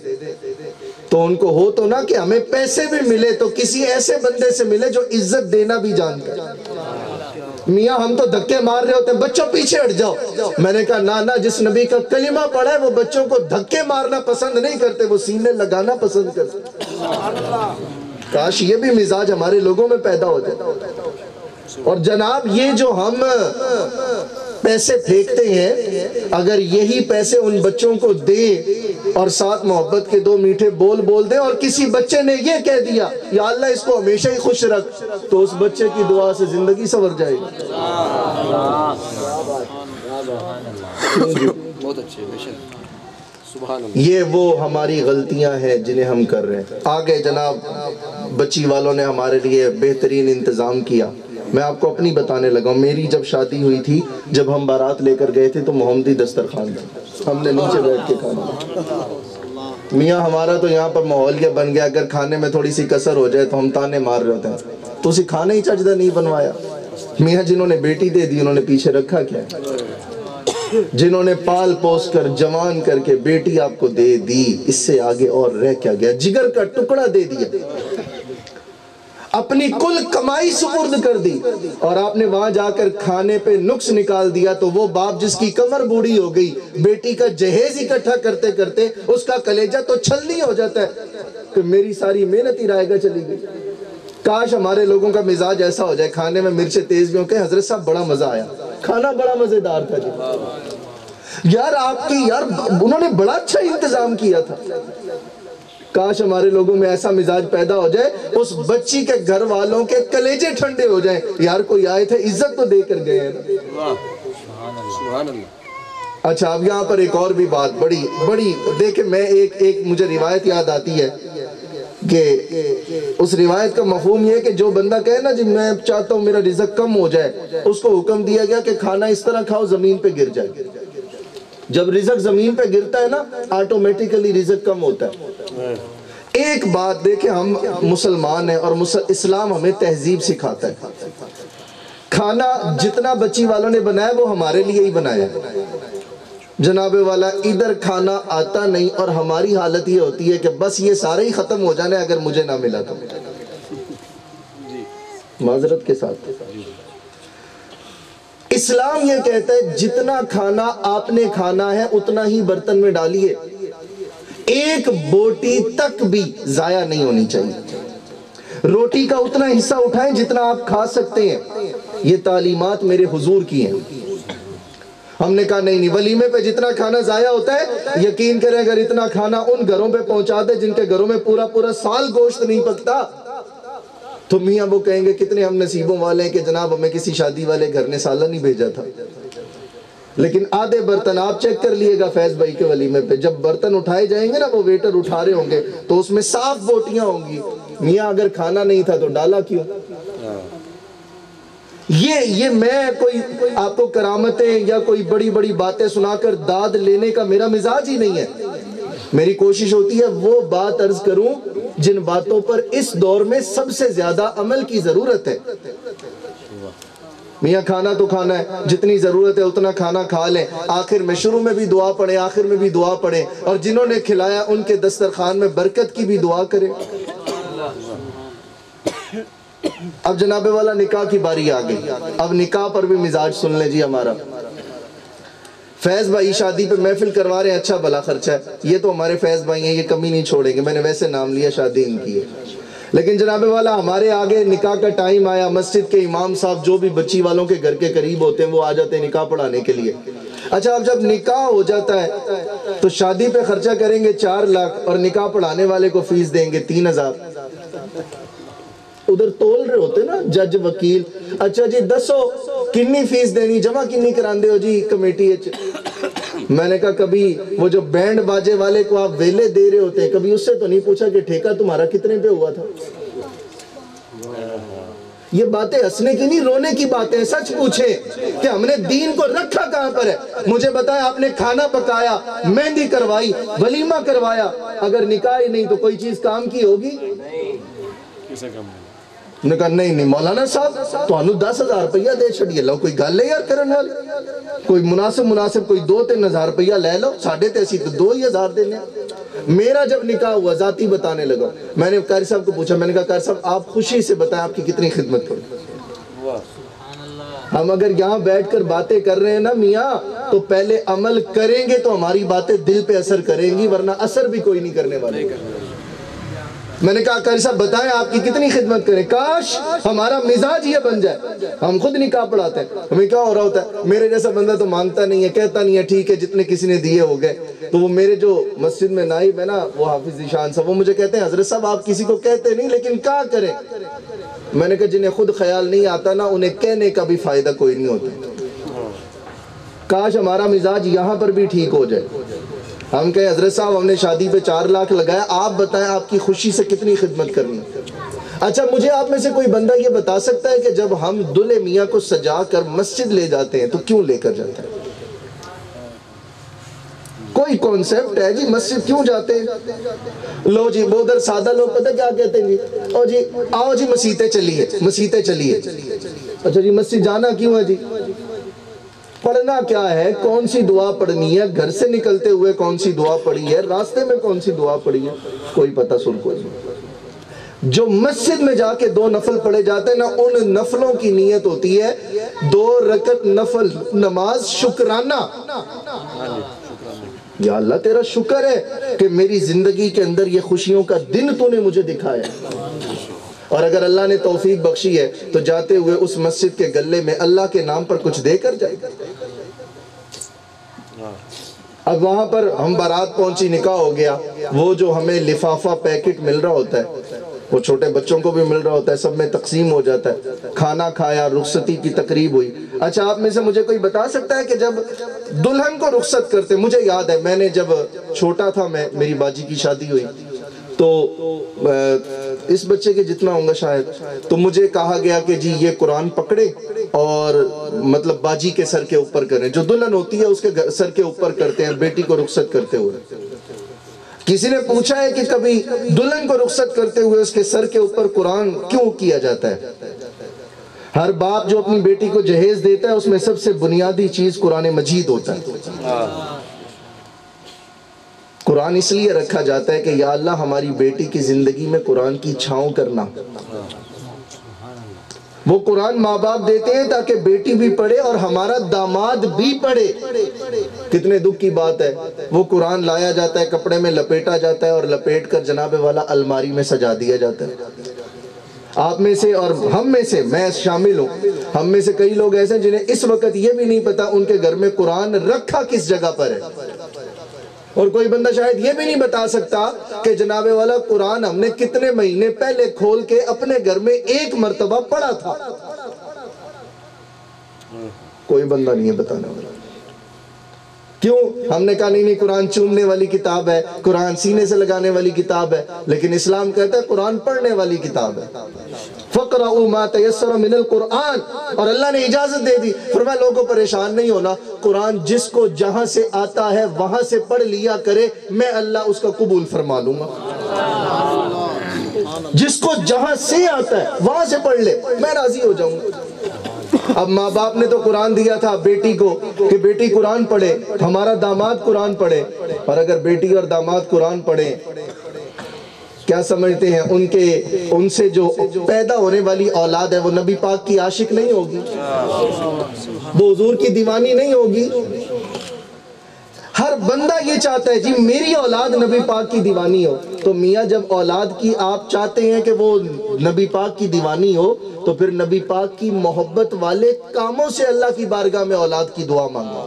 تو ان کو ہو تو نہ کہ ہمیں پیسے بھی ملے تو کسی ایسے بندے سے ملے جو عزت دینا بھی جانتا ہے۔ میاں ہم تو دھکے مار رہے ہوتے ہیں، بچوں پیچھے ہٹ جاؤ۔ میں نے کہا نانا جس نبی کا کلمہ پڑھا ہے وہ بچوں کو دھکے مارنا پسند نہیں کرتے، وہ سینے لگانا پسند کرتے۔ کاش یہ بھی مزاج ہمارے لوگوں میں پیدا ہو جائے۔ اور جناب یہ جو ہم پیسے پھینکتے ہیں، اگر یہی پیسے ان بچوں کو دیں اور ساتھ محبت کے 2 میٹھے بول بول دیں، اور کسی بچے نے یہ کہہ دیا یا اللہ اس کو ہمیشہ ہی خوش رکھ، تو اس بچے کی دعا سے زندگی سنور جائے گی۔ یہ وہ ہماری غلطیاں ہیں جنہیں ہم کر رہے ہیں۔ آگے جناب بچی والوں نے ہمارے لیے بہترین انتظام کیا۔ میں آپ کو اپنی بتانے لگا ہوں، میری جب شادی ہوئی تھی، جب ہم بارات لے کر گئے تھے تو محمدی دسترخوان تھا، ہم نے نیچے بیٹھ کے کھانا۔ میاں ہمارا تو یہاں پر ماحول یہ بن گیا، اگر کھانے میں تھوڑی سی کسر ہو جائے تو ہم تانے مار رہے ہوتے ہیں، تو اسی کھانا ہی چجدہ نہیں بنوایا۔ میاں جنہوں نے بیٹی دے دی انہوں نے پیچھے رکھا کیا؟ جنہوں نے پال پوس کر جوان کر کے بیٹی آپ کو دے دی، اس سے آگے اور رہ کیا گیا؟ جگر کا ٹکڑا دے دیا، اپنی کل کمائی سپرد کر دی، اور آپ نے وہاں جا کر کھانے پہ نقص نکال دیا، تو وہ باپ جس کی کمر بوڑھی ہو گئی، بیٹی کا جہیز اکٹھا کرتے کرتے اس کا کلیجہ تو چھلنی ہو جاتا ہے کہ میری ساری محنت ہی رائے گا چلی گئی۔ کاش ہمارے لوگوں کا مزاج ایسا ہو جائے، کھانے میں مرچیں تیز بھی ہوں کہ حضرت صاحب بڑا مزہ آیا، کھانا بڑا مزیدار تھا جی، یار آپ کی یار انہوں نے بڑا اچھا انتظام کیا تھا۔ کاش ہمارے لوگوں میں ایسا مزاج پیدا ہو جائے، اس بچی کے گھر والوں کے کلیجے ٹھنڈے ہو جائیں، یار کوئی آئے تھے عزت تو دے کر گئے ہیں۔ اچھا اب یہاں پر ایک اور بھی بات بڑی دیکھیں، میں ایک مجھے روایت یاد آتی ہے کہ اس روایت کا مفہوم یہ ہے کہ جو بندہ کہے نا جی میں چاہتا ہوں میرا رزق کم ہو جائے، اس کو حکم دیا گیا کہ کھانا اس طرح کھاؤ زمین پہ گر جائے۔ جب رزق زمین پہ گرتا ہے نا آٹومیٹیکلی رزق کم ہوتا ہے۔ ایک بات دیکھیں، ہم مسلمان ہیں اور اسلام ہمیں تہذیب سکھاتا ہے، کھانا جتنا بچی والوں نے بنایا وہ ہمارے لیے ہی بنایا ہے۔ جناب والا ادھر کھانا آتا نہیں، اور ہماری حالت یہ ہوتی ہے کہ بس یہ سارے ہی ختم ہو جانے اگر مجھے نہ ملا تو، معذرت کے ساتھ۔ اسلام یہ کہتا ہے جتنا کھانا آپ نے کھانا ہے اتنا ہی برتن میں ڈالیے، ایک بوٹی تک بھی ضائع نہیں ہونی چاہیے، روٹی کا اتنا حصہ اٹھائیں جتنا آپ کھا سکتے ہیں۔ یہ تعلیمات میرے حضور کی ہیں۔ ہم نے کہا نہیں ولیمے پہ جتنا کھانا ضائع ہوتا ہے، یقین کریں اگر اتنا کھانا ان گھروں پہ پہنچا دے جن کے گھروں میں پورا سال گوشت نہیں پکتا، تو میاں وہ کہیں گے کتنے ہم نصیبوں والے ہیں کہ جناب ہمیں کسی شادی والے گھر نے سالن نہیں بھیجا تھا۔ لیکن آدھے برتن آپ چیک کر لیے گا فیض بھائی کے ولیمے پہ، جب برتن اٹھائے جائیں گے نا، وہ ویٹر اٹھا رہے ہوں گے تو اس میں صاف بوٹیاں ہوں گی، میاں اگر کھانا نہیں تھا تو ڈالا کیوں؟ یہ میں کوئی آپ کو کرامتیں یا کوئی بڑی باتیں سنا کر داد لینے کا میرا مزاج ہی نہیں ہے۔ میری کوشش ہوتی ہے وہ بات عرض کروں جن باتوں پر اس دور میں سب سے زیادہ عمل کی ضرورت ہے۔ میاں کھانا تو کھانا ہے، جتنی ضرورت ہے اتنا کھانا کھا لیں، آخر میں شروع میں بھی دعا پڑھیں، آخر میں بھی دعا پڑھیں، اور جنہوں نے کھلایا ان کے دسترخوان میں برکت کی بھی دعا کریں۔ اب جناب والا نکاح کی باری آ گئی، اب نکاح پر بھی مزاج سن لیں جی ہمارا۔ فیض بھائی شادی پہ محفل کروا رہے ہیں، اچھا بھلا خرچہ ہے، یہ تو ہمارے فیض بھائی ہیں، یہ کمی نہیں چھوڑیں گے، میں نے ویسے نام لیا، شادی ان کی ہے، لیکن جناب والا ہمارے آگے نکاح کا ٹائم آیا، مسجد کے امام صاحب جو بھی بچی والوں کے گھر کے قریب ہوتے ہیں وہ آ جاتے ہیں نکاح پڑھانے کے لیے۔ اچھا اب جب نکاح ہو جاتا ہے تو شادی پہ خرچہ کریں گے 4 لاکھ اور نکاح پڑھانے والے کو فیس دیں گے 3000۔ ادھر تول رہے ہوتے نا جج وکیل، اچھا جی دسو کنی فیس دینی، جمع کنی کراندے ہو جی کمیٹی اچ؟ میں نے کہا کبھی وہ جو بینڈ باجے والے کو آپ ویلے دے رہے ہوتے ہیں کبھی اس سے تو نہیں پوچھا کہ ٹھیکہ تمہارا کتنے پہ ہوا تھا؟ یہ باتیں ہنسنے کی نہیں رونے کی باتیں ہیں، سچ پوچھیں کہ ہم نے دین کو رکھا کہاں پر ہے؟ مجھے بتایا آپ نے کھانا پکایا، مہندی کروائی، ولیمہ کروایا، اگر نکاح ہی نہیں تو کوئی چیز کام کی ہوگی؟ نے کہا نہیں مولانا صاحب تو انہوں 10,000 روپیہ دے چھڑیے لو، کوئی گل ہے یار کرن والی، کوئی مناسب کوئی 2-3 ہزار روپیہ لے لو، 3.5 تو 2,000 دینے۔ میرا جب نکاح ہوا ذاتی بتانے لگا، میں نے قاری صاحب کو پوچھا، میں نے کہا قاری صاحب آپ خوشی سے بتائیں آپ کی کتنی خدمت کروں؟ ہم اگر یہاں بیٹھ کر باتیں کر رہے ہیں نا میاں تو پہلے عمل کریں گے تو ہماری باتیں دل پہ اثر کریں گی، ورنہ اثر بھی کوئی نہیں کرنے والے۔ میں نے کہا قاری صاحب بتائیں آپ کی کتنی خدمت کریں، کاش ہمارا مزاج یہ بن جائے، ہم خود نکاح پڑھاتے ہیں، ہمیں کیا ہو رہا ہوتا ہے، میرے جیسا بندہ تو مانگتا نہیں ہے، کہتا نہیں ہے ٹھیک ہے جتنے کسی نے دیے ہو گئے۔ تو وہ میرے جو مسجد میں نائب ہے نا وہ حافظ ذیشان صاحب، وہ مجھے کہتے ہیں حضرت صاحب آپ کسی کو کہتے نہیں لیکن کیا کریں؟ میں نے کہا جنہیں خود خیال نہیں آتا نا انہیں کہنے کا بھی فائدہ کوئی نہیں ہوتا۔ کاش ہمارا مزاج یہاں پر بھی ٹھیک ہو جائے، ہم کہیں حضرت صاحب ہم نے شادی پہ 4 لاکھ لگایا، آپ بتائیں آپ کی خوشی سے کتنی خدمت کرنی۔ اچھا مجھے آپ میں سے کوئی بندہ یہ بتا سکتا ہے کہ جب ہم دلہے میاں کو سجا کر مسجد لے جاتے ہیں تو کیوں لے کر جاتے ہیں؟ کوئی کانسیپٹ ہے جی مسجد کیوں جاتے ہیں؟ لو جی وہ ادھر سادہ لوگ پتہ کیا کہتے ہیں جی آؤ جی مسیتیں چلیے۔ اچھا جی مسجد جانا کیوں ہے جی؟ پڑھنا کیا ہے، کون سی دعا پڑھنی ہے، گھر سے نکلتے ہوئے کون سی دعا پڑھی ہے، راستے میں کون سی دعا پڑھی ہے، کوئی پتہ سن کوئی نہیں۔ جو مسجد میں جا کے 2 نفل پڑھے جاتے ہیں نا ان نفلوں کی نیت ہوتی ہے 2 رکعت نفل نماز شکرانہ، یا اللہ تیرا شکر ہے کہ میری زندگی کے اندر یہ خوشیوں کا دن تو نے مجھے دکھایا، اور اگر اللہ نے توفیق بخشی ہے تو جاتے ہوئے اس مسجد کے گلے میں اللہ کے نام پر کچھ دے کر جائے۔ اب وہاں پر ہم بارات پہنچی، نکاح ہو گیا، وہ جو ہمیں لفافہ پیکٹ مل رہا ہوتا ہے وہ چھوٹے بچوں کو بھی مل رہا ہوتا ہے، سب میں تقسیم ہو جاتا ہے، کھانا کھایا، رخصتی کی تقریب ہوئی۔ اچھا آپ میں سے مجھے کوئی بتا سکتا ہے کہ جب دلہن کو رخصت کرتے، مجھے یاد ہے میں نے جب چھوٹا تھا میری باجی کی شادی ہوئی تو اس بچے کے جتنا ہوں گا شاید، تو مجھے کہا گیا کہ جی یہ قرآن پکڑے اور مطلب باجی کے سر کے اوپر کریں، جو دلہن ہوتی ہے اس کے سر کے اوپر کرتے ہیں بیٹی کو رخصت کرتے ہوئے۔ کسی نے پوچھا ہے کہ کبھی دلہن کو رخصت کرتے ہوئے اس کے سر کے اوپر قرآن کیوں کیا جاتا ہے؟ ہر باپ جو اپنی بیٹی کو جہیز دیتا ہے اس میں سب سے بنیادی چیز قرآن مجید ہوتا ہے۔ قرآن اس لیے رکھا جاتا ہے کہ یا اللہ ہماری بیٹی کی زندگی میں قرآن کی چھاؤں کرنا۔ وہ قرآن ماں باپ دیتے ہیں تاکہ بیٹی بھی پڑھے اور ہمارا داماد بھی پڑھے۔ کتنے دکھ کی بات ہے، وہ قرآن لایا جاتا ہے، کپڑے میں لپیٹا جاتا ہے اور لپیٹ کر جناب والا الماری میں سجا دیا جاتا ہے۔ آپ میں سے اور ہم میں سے، میں شامل ہوں، ہم میں سے کئی لوگ ایسے ہیں جنہیں اس وقت یہ بھی نہیں پتا ان کے گھر میں قرآن رکھا کس جگہ پر ہے، اور کوئی بندہ شاید یہ بھی نہیں بتا سکتا کہ جناب والا قرآن ہم نے کتنے مہینے پہلے کھول کے اپنے گھر میں 1 مرتبہ پڑھا تھا۔ کوئی بندہ نہیں ہے بتانے والا۔ کیوں؟ ہم نے کہا نہیں قرآن چومنے والی کتاب ہے، قرآن سینے سے لگانے والی کتاب ہے، لیکن اسلام کہتا ہے قرآن پڑھنے والی کتاب ہے۔ فَقْرَأُوا مَا تَيَسَّرَ مِنَ الْقُرْآنِ، اور اللہ نے اجازت دے دی، فرمایا لوگوں پریشان نہیں ہونا، قرآن جس کو جہاں سے آتا ہے وہاں سے پڑھ لیا کرے، میں اللہ اس کا قبول فرما لوں گا۔ جس کو جہاں سے آتا ہے وہاں سے پڑھ لے، میں راضی ہو جاؤں گا۔ اب ماں باپ نے تو قرآن دیا تھا بیٹی کو کہ بیٹی قرآن پڑھے، ہمارا داماد قرآن پڑھے، اور اگر بیٹی اور داماد قرآن پڑھے کیا سمجھتے ہیں ان سے جو پیدا ہونے والی اولاد ہے وہ نبی پاک کی عاشق نہیں ہوگی، وہ حضور کی دیوانی نہیں ہوگی؟ ہر بندہ یہ چاہتا ہے جی میری اولاد نبی پاک کی دیوانی ہو. تو میاں جب اولاد کی آپ چاہتے ہیں کہ وہ نبی پاک کی دیوانی ہو تو پھر نبی پاک کی محبت والے کاموں سے اللہ کی بارگاہ میں اولاد کی دعا مانگو.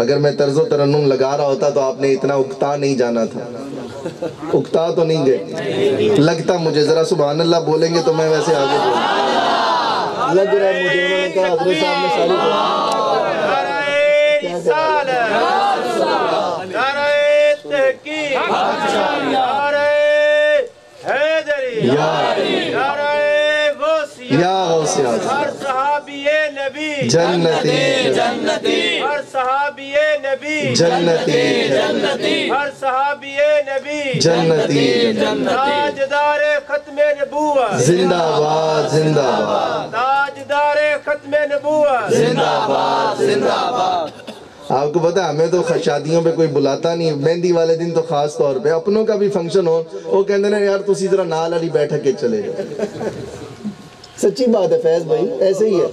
اگر میں طرز و ترنم لگا رہا ہوتا تو آپ نے اتنا اکتا نہیں جانا تھا. اکتا تو نہیں گئے لگتا مجھے. ذرا سبحان اللہ بولیں گے تو میں ویسے آگے بولوں. لگ رہا ہے مجھے. انہوں نے کہا حضرت صاحب نے ساری یا غوثیات ہر صحابی نبی جنتی ہر صحابی نبی جنتی ہر صحابی نبی جنتی تاجدار ختم نبوت زندہ باد زندہ باد تاجدار ختم نبوت زندہ باد زندہ باد. آپ کو پتا ہمیں تو شادیوں پہ کوئی بلاتا نہیں. مہندی والے دن تو خاص طور پہ اپنوں کا بھی فنکشن ہو وہ کہتے ہیں یار تسی ذرا نال والی بیٹھ کے چلے جاؤ. سچی بات ہے فیض بھائی ایسے ہی ہے.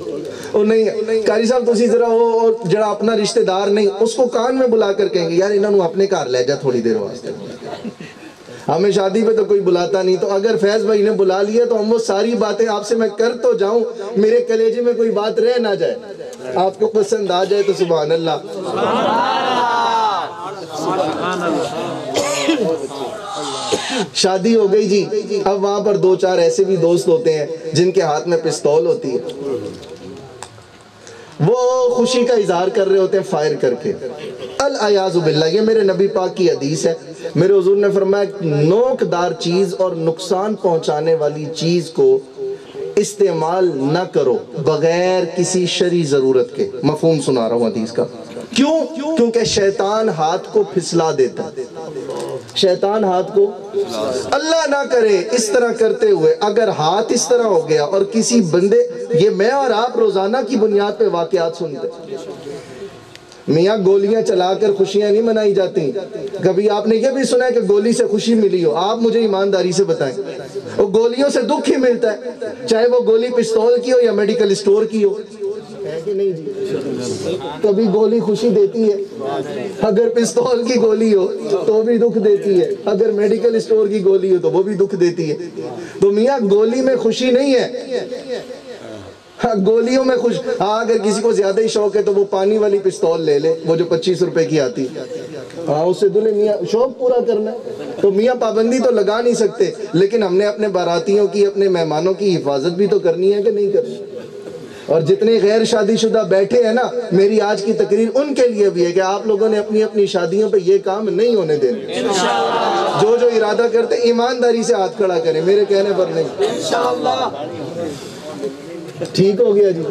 اور نہیں قاری صاحب تسی ذرا وہ جڑا اپنا رشتہ دار نہیں اس کو کان میں بلا کر کہیں گے یار انہوں نے اپنے گھر لے جا تھوڑی دیر واسطے. ہمیں شادی پہ تو کوئی بلاتا نہیں. تو اگر فیض بھائی نے بلا لیا تو ہم وہ ساری باتیں آپ سے میں کر تو جاؤں میرے کلیجے میں کوئی بات رہ نہ جائے. آپ کو پسند آ جائے تو سبحان اللہ. شادی ہو گئی جی. اب وہاں پر دو چار ایسے بھی دوست ہوتے ہیں جن کے ہاتھ میں پستول ہوتی ہے. وہ خوشی کا اظہار کر رہے ہوتے ہیں فائر کر کے. الیاذ باللہ. یہ میرے نبی پاک کی حدیث ہے. میرے حضور نے فرمایا نوکدار چیز اور نقصان پہنچانے والی چیز کو استعمال نہ کرو بغیر کسی شرعی ضرورت کے. مفہوم سنا رہا ہوں حدیث کا. کیوں؟ کیونکہ شیطان ہاتھ کو پھسلا دیتا ہے. شیطان ہاتھ کو اللہ نہ کرے اس طرح کرتے ہوئے اگر ہاتھ اس طرح ہو گیا اور کسی بندے. یہ میں اور آپ روزانہ کی بنیاد پہ واقعات سنتے میاں گولیاں چلا کر خوشیاں نہیں منائی جاتی. کبھی آپ نے یہ بھی سنا ہے کہ گولی سے خوشی ملی ہو؟ آپ مجھے ایمانداری سے بتائیں. وہ گولیوں سے دکھ ہی ملتا ہے چاہے وہ گولی پستول کی ہو یا میڈیکل اسٹور کی ہو. ہے کہ نہیں جی؟ کبھی گولی خوشی دیتی ہے. اگر پستول کی گولی ہو تو بھی دکھ دیتی ہے. اگر میڈیکل اسٹور کی گولی ہو تو وہ بھی دکھ دیتی ہے. تو میاں گولی میں خوشی نہیں ہے. گولیوں میں خوش. اگر کسی کو زیادہ ہی شوق ہے تو وہ پانی والی پستول لے لے وہ جو 25 روپے کی آتی. اس سے دلے میاں شوق پورا کرنا ہے. تو میاں پابندی تو لگا نہیں سکتے لیکن ہم نے اپنے باراتیوں کی اپنے مہمانوں کی حفاظت بھی تو کرنی ہے کہ نہیں کرنی. اور جتنے غیر شادی شدہ بیٹھے ہیں نا میری آج کی تقریر ان کے لیے بھی ہے کہ آپ لوگوں نے اپنی اپنی شادیوں پہ یہ کام نہیں ہونے دینے. جو جو ارادہ کرتے ایمانداری سے ہاتھ کھڑا کریں میرے کہنے پر نہیں. ٹھیک ہو گیا جی.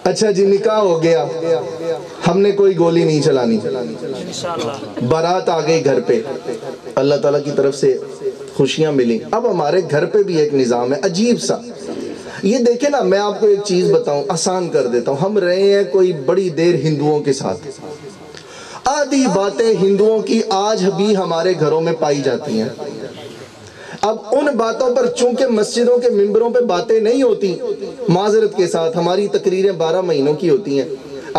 اچھا جی نکاح ہو گیا. ہم نے کوئی گولی نہیں چلانی. بارات آ گئی گھر پہ. اللہ تعالیٰ کی طرف سے خوشیاں ملی. اب ہمارے گھر پہ بھی ایک نظام ہے عجیب سا. یہ دیکھیں نا میں آپ کو ایک چیز بتاؤں آسان کر دیتا ہوں. ہم رہے ہیں کوئی بڑی دیر ہندوؤں کے ساتھ. آدھی باتیں ہندوؤں کی آج بھی ہمارے گھروں میں پائی جاتی ہیں. اب ان باتوں پر چونکہ مسجدوں کے ممبروں پہ باتیں نہیں ہوتی معذرت کے ساتھ ہماری تقریریں 12 مہینوں کی ہوتی ہیں.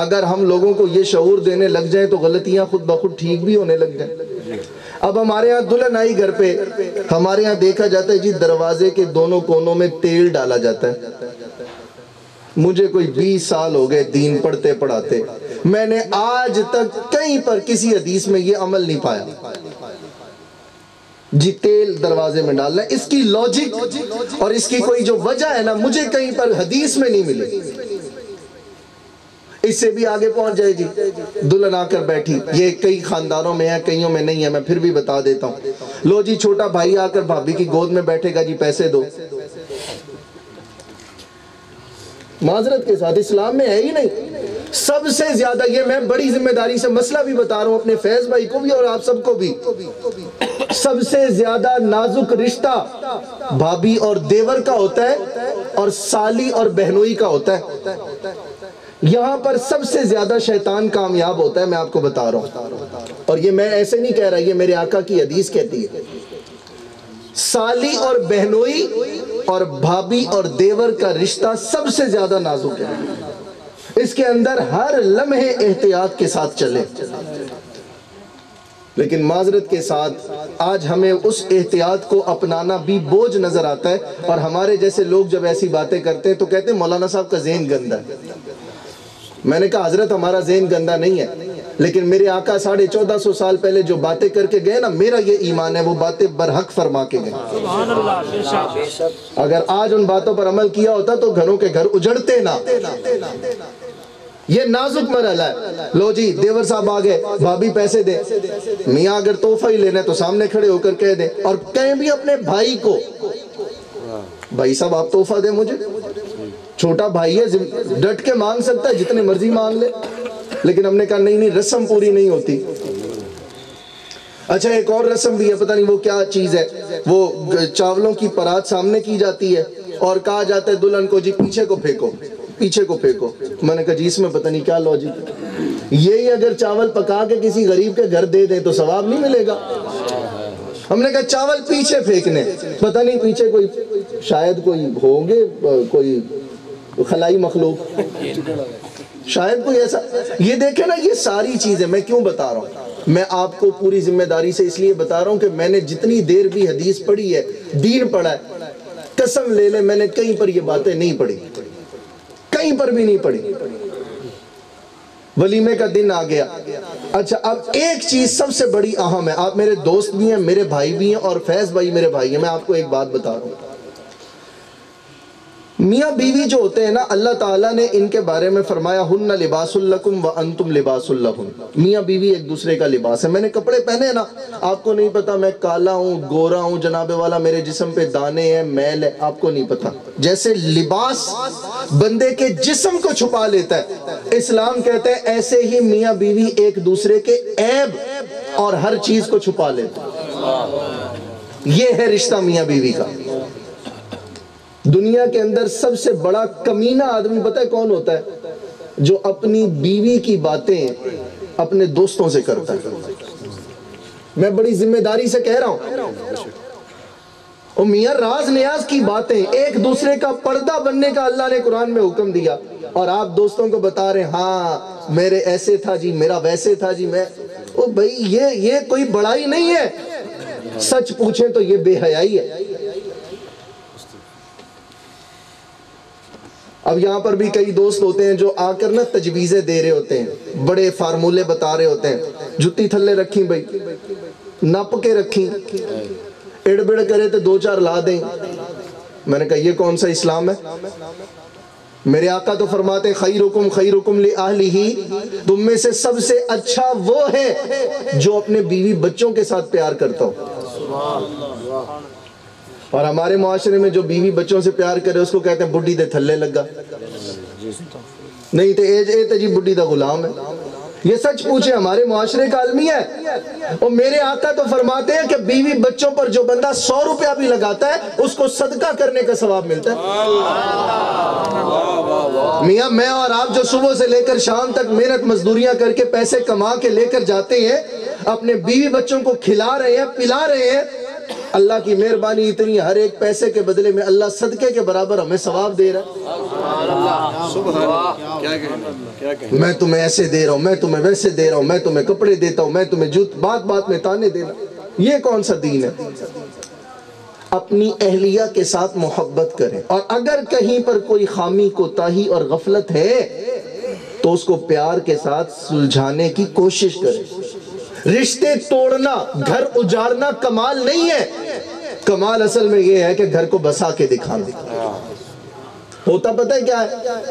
اگر ہم لوگوں کو یہ شعور دینے لگ جائیں تو غلطیاں خود بخود ٹھیک بھی ہونے لگ جائیں. اب ہمارے ہاں دلہن آئی گھر پہ ہمارے ہاں دیکھا جاتا ہے جی دروازے کے دونوں کونوں میں تیل ڈالا جاتا ہے. مجھے کوئی 20 سال ہو گئے دین پڑھتے پڑھاتے میں نے آج تک کہیں پر کسی حدیث میں یہ عمل نہیں پایا جی تیل دروازے میں ڈالنا. اس کی لاجک اور اس کی کوئی جو وجہ ہے نا مجھے کہیں پر حدیث میں نہیں ملی. اس سے بھی آگے پہنچ جائے جی دلہن آ کر بیٹھی. یہ کئی خاندانوں میں ہے کئیوں میں نہیں ہے میں پھر بھی بتا دیتا ہوں. لو جی چھوٹا بھائی آ کر بھابی کی گود میں بیٹھے گا جی پیسے دو. معذرت کے ساتھ اسلام میں ہے ہی نہیں. سب سے زیادہ یہ میں بڑی ذمہ داری سے مسئلہ بھی بتا رہا ہوں اپنے فیض بھائی کو بھی اور آپ سب کو بھی. سب سے زیادہ نازک رشتہ بھابی اور دیور کا ہوتا ہے اور سالی اور بہنوئی کا ہوتا ہے. یہاں پر سب سے زیادہ شیطان کامیاب ہوتا ہے میں آپ کو بتا رہا ہوں. اور یہ میں ایسے نہیں کہہ رہا یہ میرے آقا کی حدیث کہتی ہے. سالی اور بہنوئی اور بھابھی اور دیور کا رشتہ سب سے زیادہ نازک ہے. اس کے اندر ہر لمحے احتیاط کے ساتھ چلے. لیکن معذرت کے ساتھ آج ہمیں اس احتیاط کو اپنانا بھی بوجھ نظر آتا ہے. اور ہمارے جیسے لوگ جب ایسی باتیں کرتے ہیں تو کہتے ہیں مولانا صاحب کا ذہن گندا ہے. میں نے کہا حضرت ہمارا ذہن گندا نہیں ہے, لیکن میرے آقا 1450 سال پہلے جو باتیں کر کے گئے نا, میرا یہ ایمان ہے وہ باتیں برحق فرما کے گئے. اگر آج ان باتوں پر عمل کیا ہوتا تو گھروں کے گھر اجڑتے نہ. یہ نازک مرحلہ ہے. لو جی دیور صاحب آگئے, بھابھی پیسے دے. میاں اگر تحفہ ہی لینا ہے تو سامنے کھڑے ہو کر کہہ دیں, اور کہیں بھی اپنے بھائی کو, بھائی صاحب آپ تحفہ دیں مجھے. چھوٹا بھائی ہے, ڈٹ کے مانگ سکتا ہے, جتنے مرضی مانگ لے. لیکن ہم نے کہا نہیں رسم پوری نہیں ہوتی. اچھا ایک اور رسم بھی ہے, پتہ نہیں وہ کیا چیز ہے. وہ چاولوں کی پرات سامنے کی جاتی ہے اور کہا جاتا ہے دلہن کو جی پیچھے کو پھینکو, پیچھے کو پھینکو. میں نے کہا جی اس میں پتہ نہیں کیا لاجک. یہی اگر چاول پکا کے کسی غریب کے گھر دے دیں تو ثواب نہیں ملے گا. ہم نے کہا چاول پیچھے پھینکنے, پتہ نہیں پیچھے کوئی شاید کوئی ہوں گے, کوئی خلائی مخلوق, شاید کوئی ایسا. یہ دیکھیں نا, یہ ساری چیزیں میں کیوں بتا رہا ہوں, میں آپ کو پوری ذمہ داری سے اس لیے بتا رہا ہوں کہ میں نے جتنی دیر بھی حدیث پڑھی ہے, دین پڑھا ہے, قسم لے لیں میں نے کہیں پر یہ باتیں نہیں پڑھی, کہیں پر بھی نہیں پڑھی. ولیمے کا دن آ گیا. اچھا اب ایک چیز سب سے بڑی اہم ہے, آپ میرے دوست بھی ہیں, میرے بھائی بھی ہیں, اور فیض بھائی میرے بھائی ہیں. میں آپ کو ایک بات بتا رہا ہوں, میاں بیوی جو ہوتے ہیں نا, اللہ تعالیٰ نے ان کے بارے میں فرمایا ہن لباس لکم وانتم لباس لہن. میاں بیوی ایک دوسرے کا لباس ہے. میں نے کپڑے پہنے ہیں نا, آپ کو نہیں پتا میں کالا ہوں, گورا ہوں, جناب والا میرے جسم پہ دانے ہیں, میل ہے, آپ کو نہیں پتا. جیسے لباس بندے کے جسم کو چھپا لیتا ہے, اسلام کہتا ہے ایسے ہی میاں بیوی ایک دوسرے کے عیب اور ہر چیز کو چھپا لیتا ہے. یہ ہے رشتہ میاں بیوی کا. دنیا کے اندر سب سے بڑا کمینہ آدمی پتہ ہے کون ہوتا ہے؟ جو اپنی بیوی کی باتیں اپنے دوستوں سے کرتا ہے. میں بڑی ذمہ داری سے کہہ رہا ہوں, اور میاں راز نیاز کی باتیں, ایک دوسرے کا پردہ بننے کا اللہ نے قرآن میں حکم دیا, اور آپ دوستوں کو بتا رہے ہیں ہاں میرے ایسے تھا جی, میرا ویسے تھا جی. میں او بھائی یہ کوئی بڑائی نہیں ہے, سچ پوچھیں تو یہ بے حیائی ہے. اب یہاں پر بھی کئی دوست ہوتے ہیں جو آ کر نا تجویزیں دے رہے ہوتے ہیں, بڑے فارمولے بتا رہے ہوتے ہیں. جتی تھلے رکھیں بھائی, نپ کے رکھیں, اڑبڑ کرے تو 2-4 لا دیں. میں نے کہا یہ کون سا اسلام ہے؟ میرے آقا تو فرماتے ہیں خیرکم خیرکم لأہلہ, تم میں سے سب سے اچھا وہ ہے جو اپنے بیوی بچوں کے ساتھ پیار کرتا ہو. اور ہمارے معاشرے میں جو بیوی بچوں سے پیار کرے اس کو کہتے ہیں بڈی دے تھلے لگا, نہیں تے جی بڈی دا غلام ہے. یہ سچ پوچھے ہمارے معاشرے کا المیہ ہے. اور میرے آقا تو فرماتے ہیں کہ بیوی بچوں پر جو بندہ 100 روپیہ بھی لگاتا ہے اس کو صدقہ کرنے کا ثواب ملتا ہے. میاں میں اور آپ جو صبح سے لے کر شام تک محنت مزدوریاں کر کے پیسے کما کے لے کر جاتے ہیں, اپنے بیوی بچوں کو کھلا رہے ہیں, پلا رہے ہیں, اللہ کی مہربانی اتنی, ہر ایک پیسے کے بدلے میں اللہ صدقے کے برابر ہمیں ثواب دے رہا ہے. میں تمہیں ایسے دے رہا ہوں, میں تمہیں ویسے دے رہا ہوں, میں تمہیں کپڑے دیتا ہوں, میں تمہیں بات بات میں تانے دینا. یہ کون سا دین ہے؟ اپنی اہلیہ کے ساتھ محبت کریں, اور اگر کہیں پر کوئی خامی کوتاہی اور غفلت ہے تو اس کو پیار کے ساتھ سلجھانے کی کوشش کریں. رشتے توڑنا, گھر اجاڑنا کمال نہیں ہے. کمال اصل میں یہ ہے کہ گھر کو بسا کے دکھانا. ہوتا پتہ ہے کیا ہے,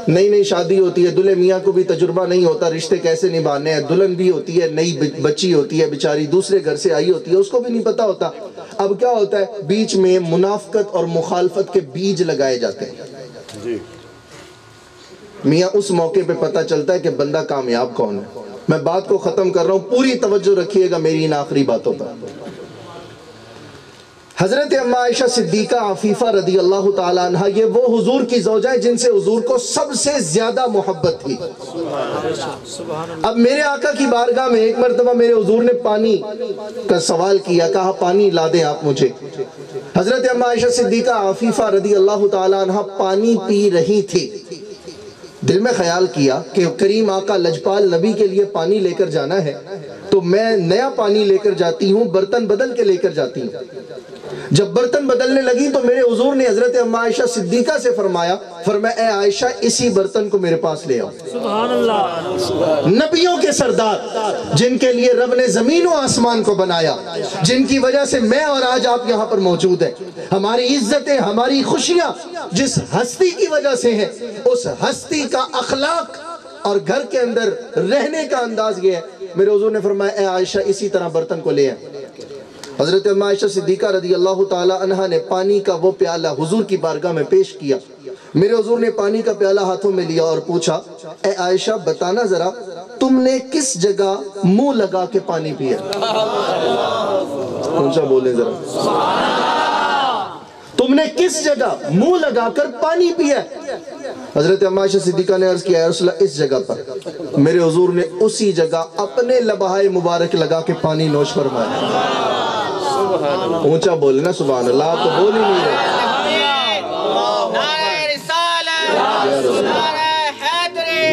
نئی شادی ہوتی ہے, دلہے میاں کو بھی تجربہ نہیں ہوتا رشتے کیسے نبھانے ہیں. دلہن بھی ہوتی ہے, نئی بچی ہوتی ہے بیچاری, دوسرے گھر سے آئی ہوتی ہے, اس کو بھی نہیں پتا ہوتا. اب کیا ہوتا ہے, بیچ میں منافقت اور مخالفت کے بیج لگائے جاتے ہیں. میاں اس موقع پہ پتا چلتا ہے کہ بندہ کامیاب کون ہے. میں بات کو ختم کر رہا ہوں, پوری توجہ رکھیے گا میری ان آخری باتوں پر. حضرت اما عائشہ صدیقہ عفیفہ رضی اللہ تعالیٰ عنہ, یہ وہ حضور کی زوجہ ہے جن سے حضور کو سب سے زیادہ محبت تھی. اب میرے آقا کی بارگاہ میں ایک مرتبہ میرے حضور نے پانی کا سوال کیا, کہا پانی لا دیں آپ مجھے. حضرت اما عائشہ صدیقہ عفیفہ رضی اللہ تعالیٰ عنہ پانی پی رہی تھی، دل میں خیال کیا کہ کریم آقا لجپال نبی کے لیے پانی لے کر جانا ہے تو میں نیا پانی لے کر جاتی ہوں، برتن بدل کے لے کر جاتی ہوں۔ جب برتن بدلنے لگی تو میرے حضور نے حضرت اما عائشہ صدیقہ سے فرمایا اے عائشہ اسی برتن کو میرے پاس لے آؤ۔ سبحان اللہ، نبیوں کے سردار جن کے لیے رب نے زمین و آسمان کو بنایا، جن کی وجہ سے میں اور آج آپ یہاں پر موجود ہیں، ہماری عزتیں، ہماری خوشیاں جس ہستی کی وجہ سے ہیں، اس ہستی کا اخلاق اور گھر کے اندر رہنے کا انداز یہ ہے۔ میرے حضور نے فرمایا اے عائشہ اسی طرح برتن کو لے آئے۔ حضرت اما عائشہ صدیقہ رضی اللہ تعالی عنہ نے پانی کا وہ پیالہ حضور کی بارگاہ میں پیش کیا۔ میرے حضور نے پانی کا پیالہ ہاتھوں میں لیا اور پوچھا اے عائشہ بتانا ذرا تم نے کس جگہ منہ لگا کے پانی پیا؟ اونچا بولیں ذرا، تم نے کس جگہ منہ لگا کر پانی پیا؟ حضرت اما عائشہ صدیقہ نے عرض کیا یا رسول اللہ اس جگہ پر۔ میرے حضور نے اسی جگہ اپنے لبہائے مبارک لگا کے پانی نوش فرمایا۔ اونچا بولے نا سبحان اللہ، آپ تو بول ہی نہیں رہے۔ نعرہ رسالت، نعرہ حیدری،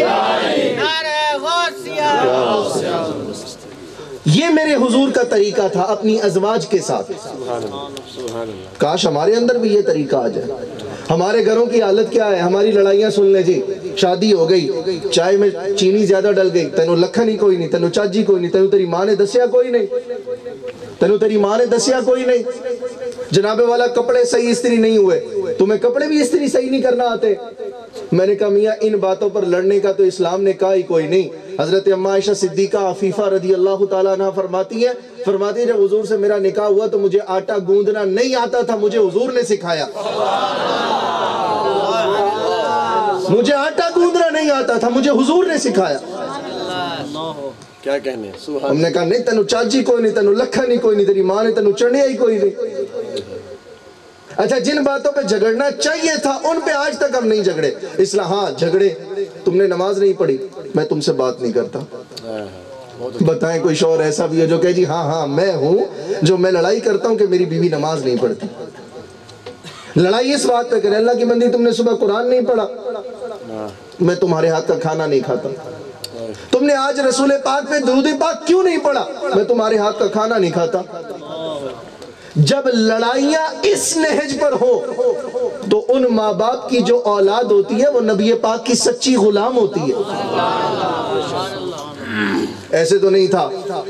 نعرہ غوثیہ۔ یہ میرے حضور کا طریقہ تھا اپنی ازواج کے ساتھ۔ کاش ہمارے اندر بھی یہ طریقہ آ جائے۔ ہمارے گھروں کی حالت کیا ہے؟ ہماری لڑائیاں سن لیں جی، شادی ہو گئی، چائے میں چینی زیادہ ڈل گئی، تینوں لکھن ہی کوئی نہیں، تینوں چاچی کوئی نہیں، تینوں تیری ماں نے دسیا کوئی نہیں، تینوں تیری ماں نے دسیا کوئی نہیں، جناب والا کپڑے صحیح استری نہیں ہوئے، تمہیں کپڑے بھی استری صحیح نہیں کرنا آتے۔ میں نے کہا میاں ان باتوں پر لڑنے کا تو اسلام نے کہا ہی کوئی نہیں۔ حضرت اما عائشہ صدیقہ عفیفہ رضی اللہ تعالیٰ عنہ فرماتی ہے جب حضور سے میرا نکاح ہوا تو مجھے آٹا گوندنا نہیں آتا تھا، مجھے حضور نے سکھایا۔ مجھے آٹا گوندنا نہیں آتا تھا، مجھے حضور نے سکھایا۔ کیا کہنے؟ ہم نے کہا نہیں تینوں چاچی کوئی نہیں، تینوں لکھن ہی کوئی نہیں، تیری ماں نے تینوں چڑھیا ہی کوئی نہیں۔ اچھا جن باتوں پہ جھگڑنا چاہیے تھا ان پہ آج تک ہم نہیں جھگڑے۔ اسلام ہاں جھگڑے، تم نے نماز نہیں پڑھی، میں تم سے بات نہیں کرتا۔ بتائیں کوئی شوہر ایسا بھی ہے جو کہے جی ہاں میں ہوں جو میں لڑائی کرتا ہوں کہ میری بیوی نماز نہیں پڑھتی۔ لڑائی اس بات پہ کرے اللہ کی بندی تم نے صبح قرآن نہیں پڑھا، میں تمہارے ہاتھ کا کھانا نہیں کھاتا۔ تم نے آج رسول پاک پہ درود پاک کیوں نہیں پڑھا، میں تمہارے ہاتھ کا کھانا نہیں کھاتا۔ جب لڑائیاں اس نہج پر ہو تو ان ماں باپ کی جو اولاد ہوتی ہے وہ نبی پاک کی سچی غلام ہوتی ہے۔ ایسے تو نہیں تھا،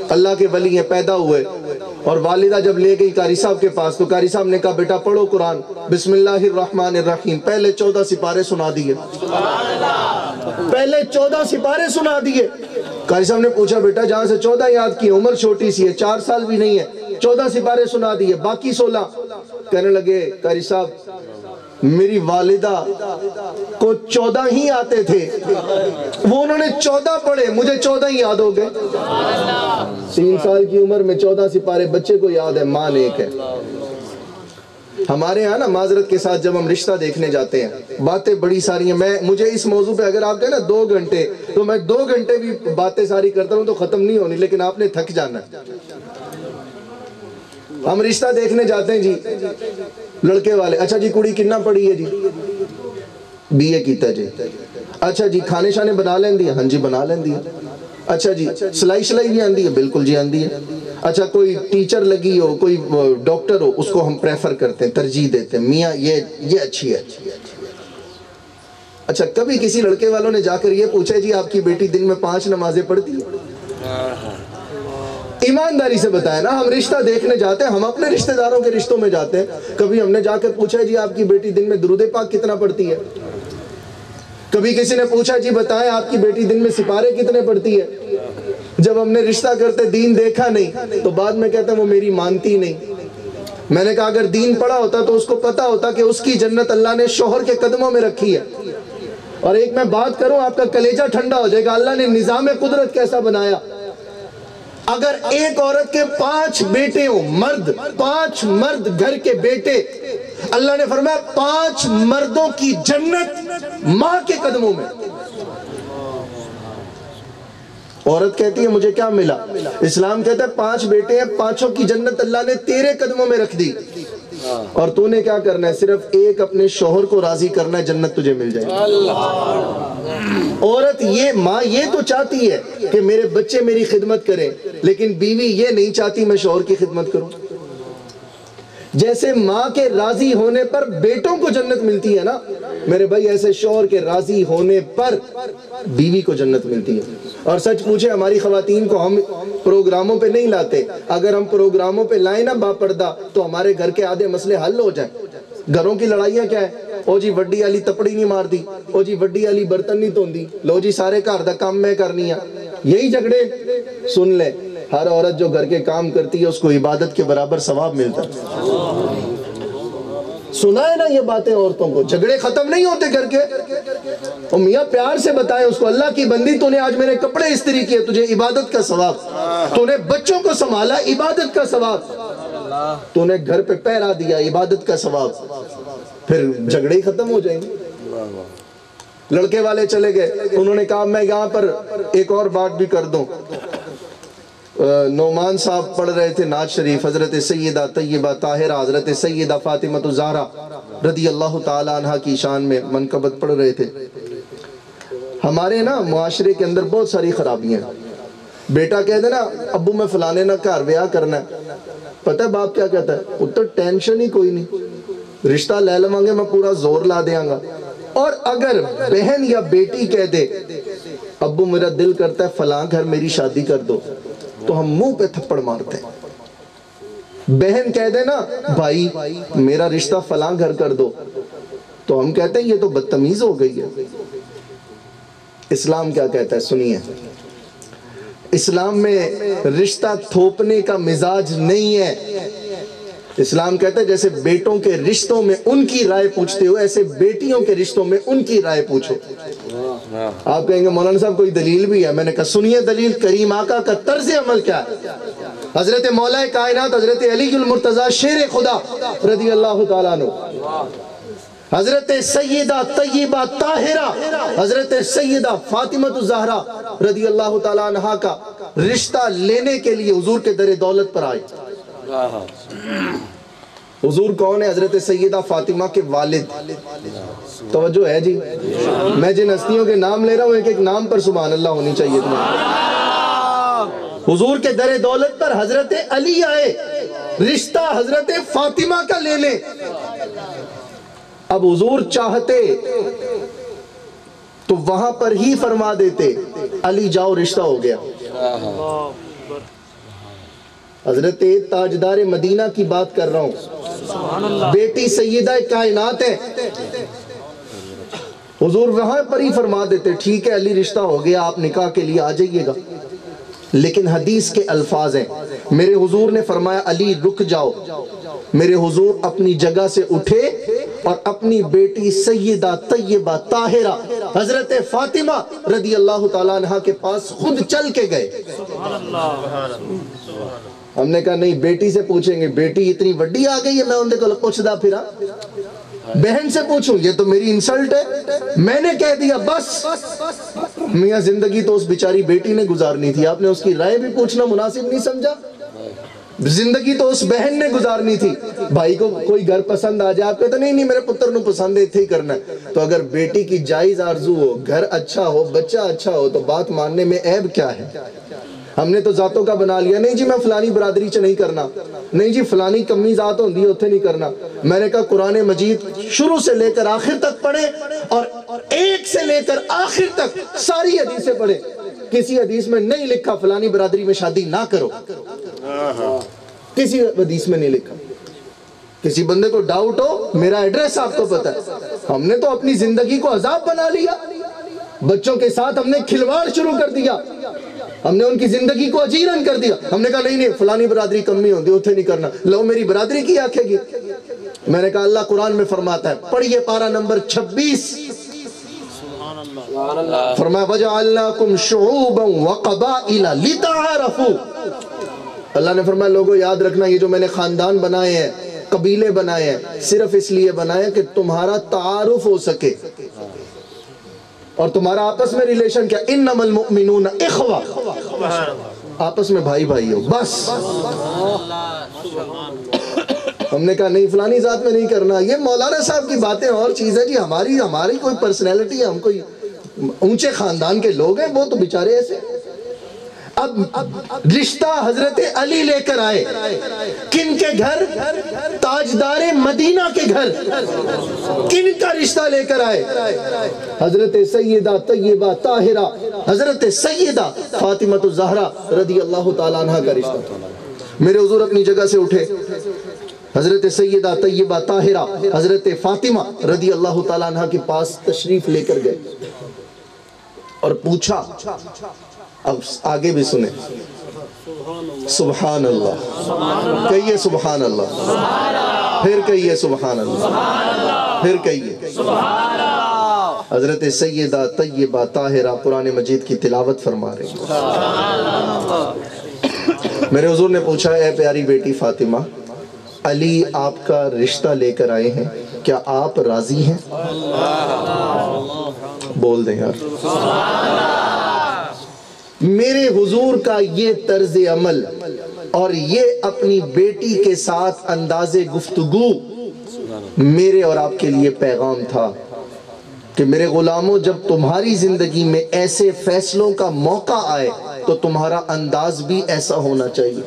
اللہ کے ولی ہیں پیدا ہوئے اور والدہ جب لے گئی قاری صاحب کے پاس تو قاری صاحب نے کہا بیٹا پڑھو قرآن، بسم اللہ الرحمن الرحیم، پہلے 14 سپارے سنا دیے، پہلے 14 سپارے سنا دیے۔ قاری صاحب نے پوچھا بیٹا جہاں سے 14 یاد کی، عمر چھوٹی سی ہے، 4 سال بھی نہیں ہے، 14 سپارے سنا دیے، باقی 16 کہنے لگے قاری صاحب میری والدہ کو 14 ہی آتے تھے، وہ انہوں نے 14 پڑھے، مجھے 14 ہی یاد ہو گئے۔ 3 سال کی عمر میں 14 سپارے بچے کو یاد ہے، مان ایک ہے۔ ہمارے ہاں نا معذرت کے ساتھ جب ہم رشتہ دیکھنے جاتے ہیں باتیں بڑی ساری ہیں، مجھے اس موضوع پہ اگر آپ کہیں نا 2 گھنٹے تو میں 2 گھنٹے بھی باتیں ساری کرتا ہوں تو ختم نہیں ہونی، لیکن آپ نے تھک جانا ہے۔ ہم رشتہ دیکھنے جاتے ہیں جی لڑکے والے، اچھا جی کڑی کتنا پڑھی ہے جی، BA کیتا جی، اچھا جی کھانے شانے بنا لیں دی ہے، ہاں جی بنا لیں دی ہے، اچھا جی سلائی شلائی بھی آندی ہے، بالکل جی آندی ہے، اچھا کوئی ٹیچر لگی ہو، کوئی ڈاکٹر ہو، اس کو ہم پریفر کرتے ہیں، ترجیح دیتے ہیں، میاں یہ اچھی ہے۔ اچھا کبھی کسی لڑکے والوں نے جا کر یہ پوچھا جی آپ کی بیٹی دن میں 5 نمازیں پڑھتی ہے؟ ایمانداری سے بتائیں نا، ہم رشتہ دیکھنے جاتے ہیں، ہم اپنے رشتہ داروں کے رشتوں میں جاتے ہیں، کبھی ہم نے جا کر پوچھا جی آپ کی بیٹی دن میں درود پاک کتنا پڑھتی ہے؟ کبھی کسی نے پوچھا جی بتائیں آپ کی بیٹی دن میں سپارے کتنے پڑھتی ہے؟ جب ہم نے رشتہ کرتے دین دیکھا نہیں تو بعد میں کہتے ہیں وہ میری مانتی نہیں۔ میں نے کہا اگر دین پڑھا ہوتا تو اس کو پتا ہوتا کہ اس کی جنت اللہ نے شوہر کے قدموں میں رکھی ہے۔ اور ایک میں بات کروں آپ کا کلیجہ ٹھنڈا ہو جائے گا، اللہ نے نظام قدرت کیسا بنایا۔ اگر ایک عورت کے 5 بیٹے ہوں، مرد، 5 مرد گھر کے بیٹے، اللہ نے فرمایا 5 مردوں کی جنت ماں کے قدموں میں۔ عورت کہتی ہے مجھے کیا ملا؟ اسلام کہتا ہے 5 بیٹے ہیں، 5 کی جنت اللہ نے تیرے قدموں میں رکھ دی۔ اور تو نے کیا کرنا ہے؟ صرف ایک اپنے شوہر کو راضی کرنا ہے، جنت تجھے مل جائے گی۔ عورت یہ، ماں یہ تو چاہتی ہے کہ میرے بچے میری خدمت کریں، لیکن بیوی یہ نہیں چاہتی میں شوہر کی خدمت کروں۔ جیسے ماں کے راضی ہونے پر بیٹوں کو جنت ملتی ہے نا میرے بھائی، ایسے شوہر کے راضی ہونے پر بیوی کو جنت ملتی ہے۔ اور سچ پوچھے ہماری خواتین کو ہم پروگراموں پہ نہیں لاتے، اگر ہم پروگراموں پہ لائیں نا باپردہ تو ہمارے گھر کے آدھے مسئلے حل ہو جائیں۔ گھروں کی لڑائیاں کیا ہے؟ او جی وڈی والی تپڑی نہیں مار دی، او جی وڈی والی برتن نہیں دھوندی، لو جی سارے گھر دا کام میں کرنی ہے، یہی جھگڑے۔ سن لے، ہر عورت جو گھر کے کام کرتی ہے اس کو عبادت کے برابر ثواب ملتا ہے۔ سنا ہے نا یہ باتیں عورتوں کو، جھگڑے ختم نہیں ہوتے گھر کے۔ اور میاں پیار سے بتائے اس کو، اللہ کی بندی تو نے آج میرے کپڑے استری کیے، تجھے عبادت کا ثواب، تو نے بچوں کو سنبھالا، عبادت کا ثواب، تو نے گھر پہ پیرا دیا، عبادت کا ثواب، پھر جھگڑے ہی ختم ہو جائیں گے۔ لڑکے والے چلے گئے، انہوں نے کہا میں یہاں پر ایک اور بات بھی کر دوں۔ نعمان صاحب پڑھ رہے تھے نعت شریف، حضرت سیدہ طیبہ طاہرہ حضرت سیدہ فاطمہ الزہرا رضی اللہ تعالی عنہ کی شان میں منقبت پڑھ رہے تھے۔ ہمارے نا معاشرے کے اندر بہت ساری خرابیاں ہیں۔ بیٹا کہہ دے نا ابو میں فلانے نہ گھر بیاہ کرنا ہے، پتہ ہے باپ کیا کہتا ہے؟ اتر ٹینشن ہی کوئی نہیں، رشتہ لے لوں گے، میں پورا زور لا دیاں گا۔ اور اگر بہن یا بیٹی کہہ دے ابو میرا دل کرتا ہے فلاں گھر میری شادی کر دو، تو ہم منہ پہ تھپڑ مارتے ہیں۔ بہن کہہ دے نا بھائی میرا رشتہ فلاں گھر کر دو، تو ہم کہتے ہیں یہ تو بدتمیز ہو گئی ہے۔ اسلام کیا کہتا ہے سنیے، اسلام میں رشتہ تھوپنے کا مزاج نہیں ہے۔ اسلام کہتا ہے جیسے بیٹوں کے رشتوں میں ان کی رائے پوچھتے ہو، ایسے بیٹیوں کے رشتوں میں ان کی رائے پوچھو۔ آپ کہیں گے مولانا صاحب کوئی دلیل بھی ہے؟ میں نے کہا سنیے دلیل، کریم آقا کا طرز عمل کیا ہے۔ حضرت مولا کائنات حضرت علی المرتضی شیر خدا رضی اللہ تعالیٰ عنہ، حضرت سیدہ طیبہ طاہرہ حضرت سیدہ فاطمہ الزہرا رضی اللہ تعالیٰ عنہ کا رشتہ لینے کے لیے حضور کے در دولت پر آئے۔ حضور کون ہے؟ حضرت سیدہ فاطمہ کے والد۔ توجہ ہے جی، میں جن ہستیوں کے نام لے رہا ہوں ایک ایک نام پر سبحان اللہ ہونی چاہیے تمہیں۔ حضور کے در دولت پر حضرت علی آئے رشتہ حضرت فاطمہ کا لینے۔ اب حضور چاہتے تو وہاں پر ہی فرما دیتے علی جاؤ رشتہ ہو گیا۔ حضرت تاجدار مدینہ کی بات کر رہا ہوں، بیٹی سیدہ کائنات ہے، حضور وہاں پر ہی فرما دیتے ٹھیک ہے علی رشتہ ہو گیا، آپ نکاح کے لیے آ جائیے گا۔ لیکن حدیث کے الفاظ ہیں، میرے حضور نے فرمایا علی رک جاؤ۔ میرے حضور اپنی جگہ سے اٹھے اور اپنی بیٹی سیدہ طیبہ طاہرہ حضرت فاطمہ رضی اللہ تعالیٰ عنہ کے پاس خود چل کے گئے۔ ہم نے کہا نہیں بیٹی سے پوچھیں گے، بیٹی اتنی وڈی آ گئی ہے میں ان کو پوچھدا پھرا، بہن سے پوچھوں یہ تو میری انسلٹ ہے۔ میں نے کہہ دیا بس میاں زندگی تو اس بیچاری بیٹی نے گزارنی تھی، آپ نے اس کی رائے بھی پوچھنا مناسب نہیں سمجھا؟ زندگی تو اس بہن نے گزارنی تھی۔ بھائی کو کوئی گھر پسند آ جائے آپ کہتے نہیں میرے پتر نو پسند ہے اتھے ہی کرنا ہے، تو اگر بیٹی کی جائز آرزو ہو، گھر اچھا ہو، بچہ اچھا ہو تو بات ماننے میں عیب کیا ہے؟ ہم نے تو ذاتوں کا بنا لیا، نہیں جی میں فلانی برادری چ نہیں کرنا، نہیں جی فلانی کمی ذات ہوندی ہے اتھے نہیں کرنا۔ میں نے کہا قرآن مجید شروع سے لے کر آخر تک پڑھے اور ایک سے لے کر آخر تک ساری حدیثیں پڑھے، کسی حدیث میں نہیں لکھا فلانی برادری میں شادی نہ کرو، کسی حدیث میں نہیں لکھا۔ کسی بندے کو ڈاؤٹ ہو میرا ایڈریس آپ کو پتا ہے۔ ہم نے تو اپنی زندگی کو عذاب بنا لیا، بچوں کے ساتھ ہم نے کھلواڑ شروع کر دیا، ہم نے ان کی زندگی کو اجیرن کر دیا۔ ہم نے کہا نہیں فلانی برادری کمی ہوندی اتھے نہیں کرنا، لو میری برادری کی آکھے گی۔ میں نے کہا اللہ قرآن میں فرماتا ہے، پڑھئے پارہ نمبر 26، فرمایا وَجَعَلْنَاكُمْ شُعُوبًا وَقَبَائِلَ لِتَعَارَفُوا۔ اللہ نے فرمایا لوگوں یاد رکھنا یہ جو میں نے خاندان بنائے ہیں، قبیلے بنائے ہیں، صرف اس لیے بنائے کہ تمہارا تعارف ہو سکے اور تمہارا آپس میں ریلیشن کیا، انما المؤمنون اخوہ، آپس میں بھائی بھائی ہو بس۔ ہم نے کہا نہیں فلانی ذات میں نہیں کرنا. یہ مولانا صاحب کی باتیں اور چیز ہے جی. ہماری کوئی پرسنالٹی ہے, ہم کوئی اونچے خاندان کے لوگ ہیں, وہ تو بیچارے ایسے. اب رشتہ حضرت علی لے کر آئے. کن کے گھر؟ تاجدار مدینہ کے گھر. کن کا رشتہ لے کر آئے؟ حضرت سیدہ طیبہ طاہرہ حضرت سیدہ فاطمہ الزہرا رضی اللہ تعالیٰ عنہ کا رشتہ. میرے حضور اپنی جگہ سے اٹھے, حضرت سیدہ طیبہ طاہرہ حضرت فاطمہ رضی اللہ تعالیٰ عنہ کے پاس تشریف لے کر گئے اور پوچھا. اب آگے بھی سنیں. سبحان اللہ کہیے, سبحان اللہ, پھر کہیے سبحان اللہ, پھر کہیے. حضرت سیدہ طیبہ طاہرہ قرآن مجید کی تلاوت فرما رہے ہیں. میرے حضور نے پوچھا, اے پیاری بیٹی فاطمہ, علی آپ کا رشتہ لے کر آئے ہیں, کیا آپ راضی ہیں؟ بول دیں یار. میرے حضور کا یہ طرز عمل اور یہ اپنی بیٹی کے ساتھ انداز گفتگو میرے اور آپ کے لیے پیغام تھا کہ میرے غلاموں, جب تمہاری زندگی میں ایسے فیصلوں کا موقع آئے تو تمہارا انداز بھی ایسا ہونا چاہیے.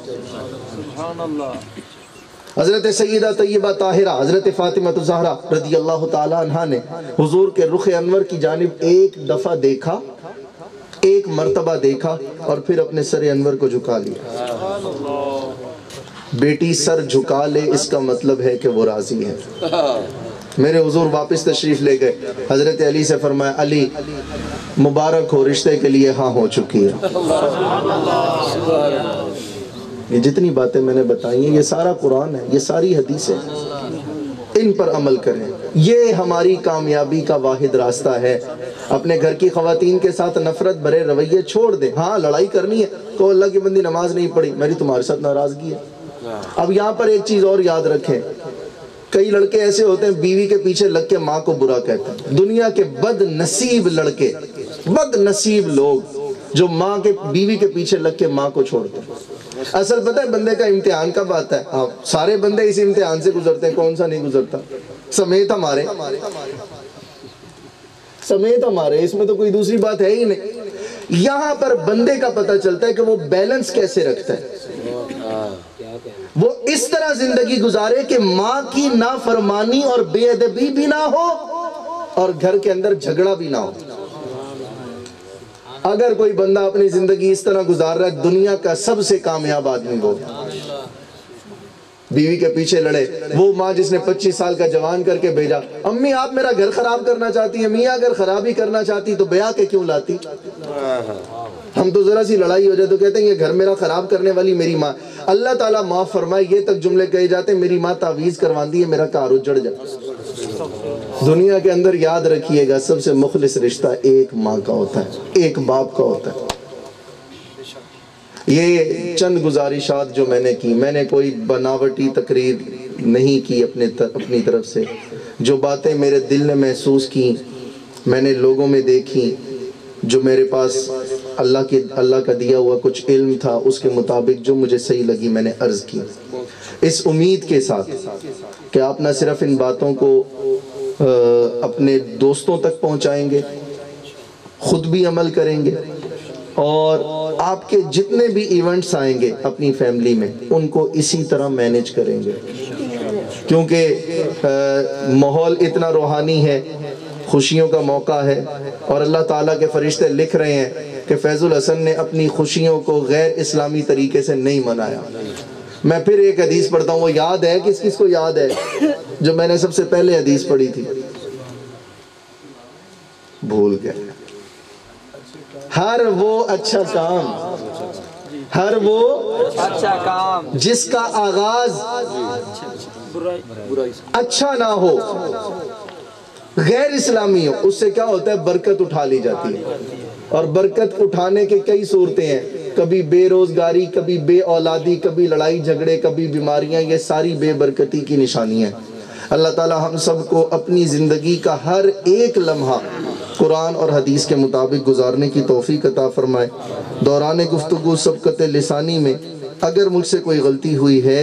حضرت سیدہ طیبہ طاہرہ حضرت فاطمہ الزہرا رضی اللہ تعالی عنہ نے حضور کے رخ انور کی جانب ایک دفعہ دیکھا, ایک مرتبہ دیکھا اور پھر اپنے سر انور کو جھکا لیا. بیٹی سر جھکا لے اس کا مطلب ہے کہ وہ راضی ہے. میرے حضور واپس تشریف لے گئے. حضرت علی سے فرمایا, علی مبارک ہو, رشتے کے لیے ہاں ہو چکی ہے. یہ جتنی باتیں میں نے بتائی ہیں یہ سارا قرآن ہے, یہ ساری حدیثیں, ان پر عمل کریں. یہ ہماری کامیابی کا واحد راستہ ہے. اپنے گھر کی خواتین کے ساتھ نفرت بھرے رویے چھوڑ دیں. ہاں لڑائی کرنی ہے تو اللہ کی بندی نماز نہیں پڑھی, میری تمہارے ساتھ ناراضگی ہے. اب یہاں پر ایک چیز اور یاد رکھیں, کئی لڑکے ایسے ہوتے ہیں بیوی کے پیچھے لگ کے ماں کو برا کہتے ہیں. دنیا کے بد نصیب لڑکے, بد نصیب لوگ جو ماں کے بیوی کے پیچھے لگ کے ماں کو چھوڑتے ہیں. اصل پتہ ہے بندے کا امتحان کب آتا ہے؟ ہاں سارے بندے اس امتحان سے گزرتے ہیں, کون سا نہیں گزرتا؟ سمیت ہمارے, سمیت ہمارے, اس میں تو کوئی دوسری بات ہے ہی نہیں. یہاں پر بندے کا پتہ چلتا ہے کہ وہ بیلنس کیسے رکھتا ہے. وہ اس طرح زندگی گزارے کہ ماں کی نافرمانی اور بے ادبی بھی نہ ہو اور گھر کے اندر جھگڑا بھی نہ ہو. اگر کوئی بندہ اپنی زندگی اس طرح گزار رہا ہے, دنیا کا سب سے کامیاب آدمی وہ. بیوی کے پیچھے لڑے, وہ ماں جس نے 25 سال کا جوان کر کے بھیجا, امی آپ میرا گھر خراب کرنا چاہتی ہیں, میاں اگر خرابی کرنا چاہتی تو بیاہ کے کیوں لاتی؟ ہم تو ذرا سی لڑائی ہو جائے تو کہتے ہیں یہ گھر میرا خراب کرنے والی میری ماں. اللہ تعالیٰ معاف فرمائے, یہ تک جملے کہے جاتے ہیں میری ماں تعویذ کرواندی ہے میرا کار اجڑ جائے. دنیا کے اندر یاد رکھیے گا سب سے مخلص رشتہ ایک ماں کا ہوتا ہے, ایک باپ کا ہوتا ہے. یہ چند گزارشات جو میں نے کی, میں نے کوئی بناوٹی تقریر نہیں کی اپنی طرف سے. جو باتیں میرے دل نے محسوس کی, میں نے لوگوں میں دیکھی, جو میرے پاس اللہ کا دیا ہوا کچھ علم تھا, اس کے مطابق جو مجھے صحیح لگی میں نے عرض کی, اس امید کے ساتھ کہ آپ نہ صرف ان باتوں کو اپنے دوستوں تک پہنچائیں گے, خود بھی عمل کریں گے, اور آپ کے جتنے بھی ایونٹس آئیں گے اپنی فیملی میں ان کو اسی طرح مینیج کریں گے. کیونکہ ماحول اتنا روحانی ہے, خوشیوں کا موقع ہے, اور اللہ تعالیٰ کے فرشتے لکھ رہے ہیں کہ فیض الحسن نے اپنی خوشیوں کو غیر اسلامی طریقے سے نہیں منایا. میں پھر ایک حدیث پڑھتا ہوں, وہ یاد ہے, کس کو یاد ہے جو میں نے سب سے پہلے حدیث پڑھی تھی؟ بھول گئے. ہر وہ اچھا کام جس کا آغاز اچھا نہ ہو, غیر اسلامی ہو, اس سے کیا ہوتا ہے؟ برکت اٹھا لی جاتی ہے. اور برکت اٹھانے کے کئی صورتیں ہیں, کبھی بے روزگاری, کبھی بے اولادی, کبھی لڑائی جھگڑے, کبھی بیماریاں. یہ ساری بے برکتی کی نشانیاں ہیں. اللہ تعالی ہم سب کو اپنی زندگی کا ہر ایک لمحہ قرآن اور حدیث کے مطابق گزارنے کی توفیق عطا فرمائے. دوران گفتگو سبقت لسانی میں اگر مجھ سے کوئی غلطی ہوئی ہے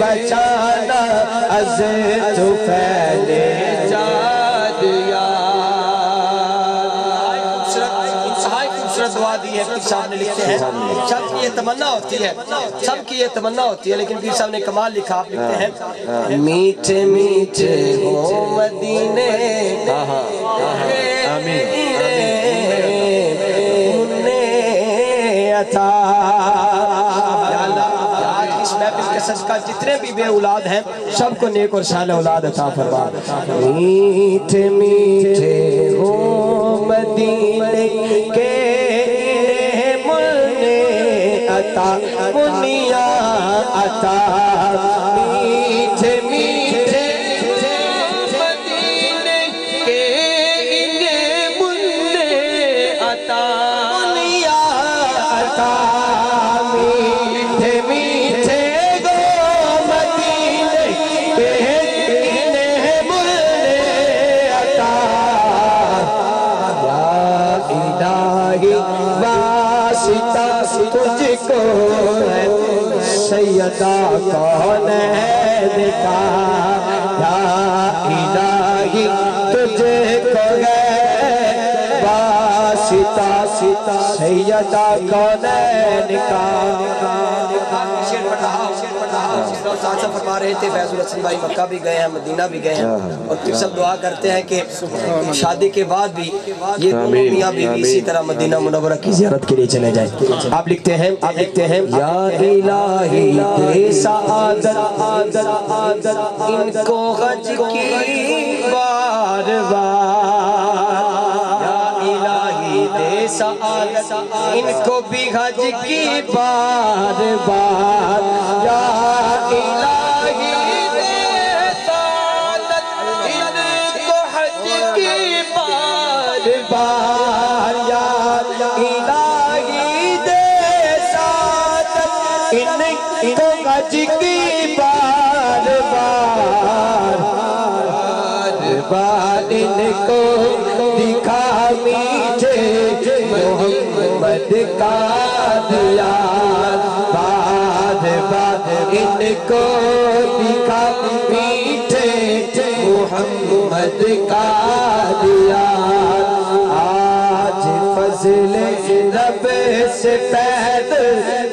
بچانا از طفیل جادیا. انتہائی خوبصورت دعا دی ہے پیر صاحب نے لکھتے ہیں. سب کی یہ تمنا ہوتی ہے، سب کی یہ تمنا ہوتی ہے، لیکن پیر صاحب نے کمال لکھا. آپ لکھتے ہیں میٹھے میٹھے ہو مدینے عطا. آج اس محفل کے صدقہ جتنے بھی بے اولاد ہیں سب کو نیک اور صالح اولاد عطا فرما. میٹھے میٹھے ہو مدینے کے ملنے عطا منیا عطا. میٹھے میٹھے مدینے کے ملنے عطا منیا عطا. میٹھے میٹھے گو مدینے کے ملنے عطا. یا الہی واسطہ تجھ کو ہے سیدہ کونین کا. یا الہی تجھ کو ہے واسطہ سیدہ کونین کا. شیر پڑھ رہا استاد فرما رہے تھے فیض الحسن بھائی مکہ بھی گئے ہیں، مدینہ بھی گئے ہیں، اور پھر سب دعا کرتے ہیں کہ شادی کے بعد بھی یہ دونوں میاں بیوی اسی طرح مدینہ منورہ کی زیارت کے لیے چلے جائیں. آپ لکھتے ہیں یا الہی دے سعادت ان کو غج کی بار بار. یا الہی دے سعادت ان کو بھی حج کی بار بار. یا الہی دے سعادت ان کو حج کی بار بار. یا الہی دے سعادت ان کو حج کی بار بار. ان کو دکھا میٹھے محمد کا دیار. باد ان کو دکھا میٹھے محمد کا دیار. آج فضل رب سے پید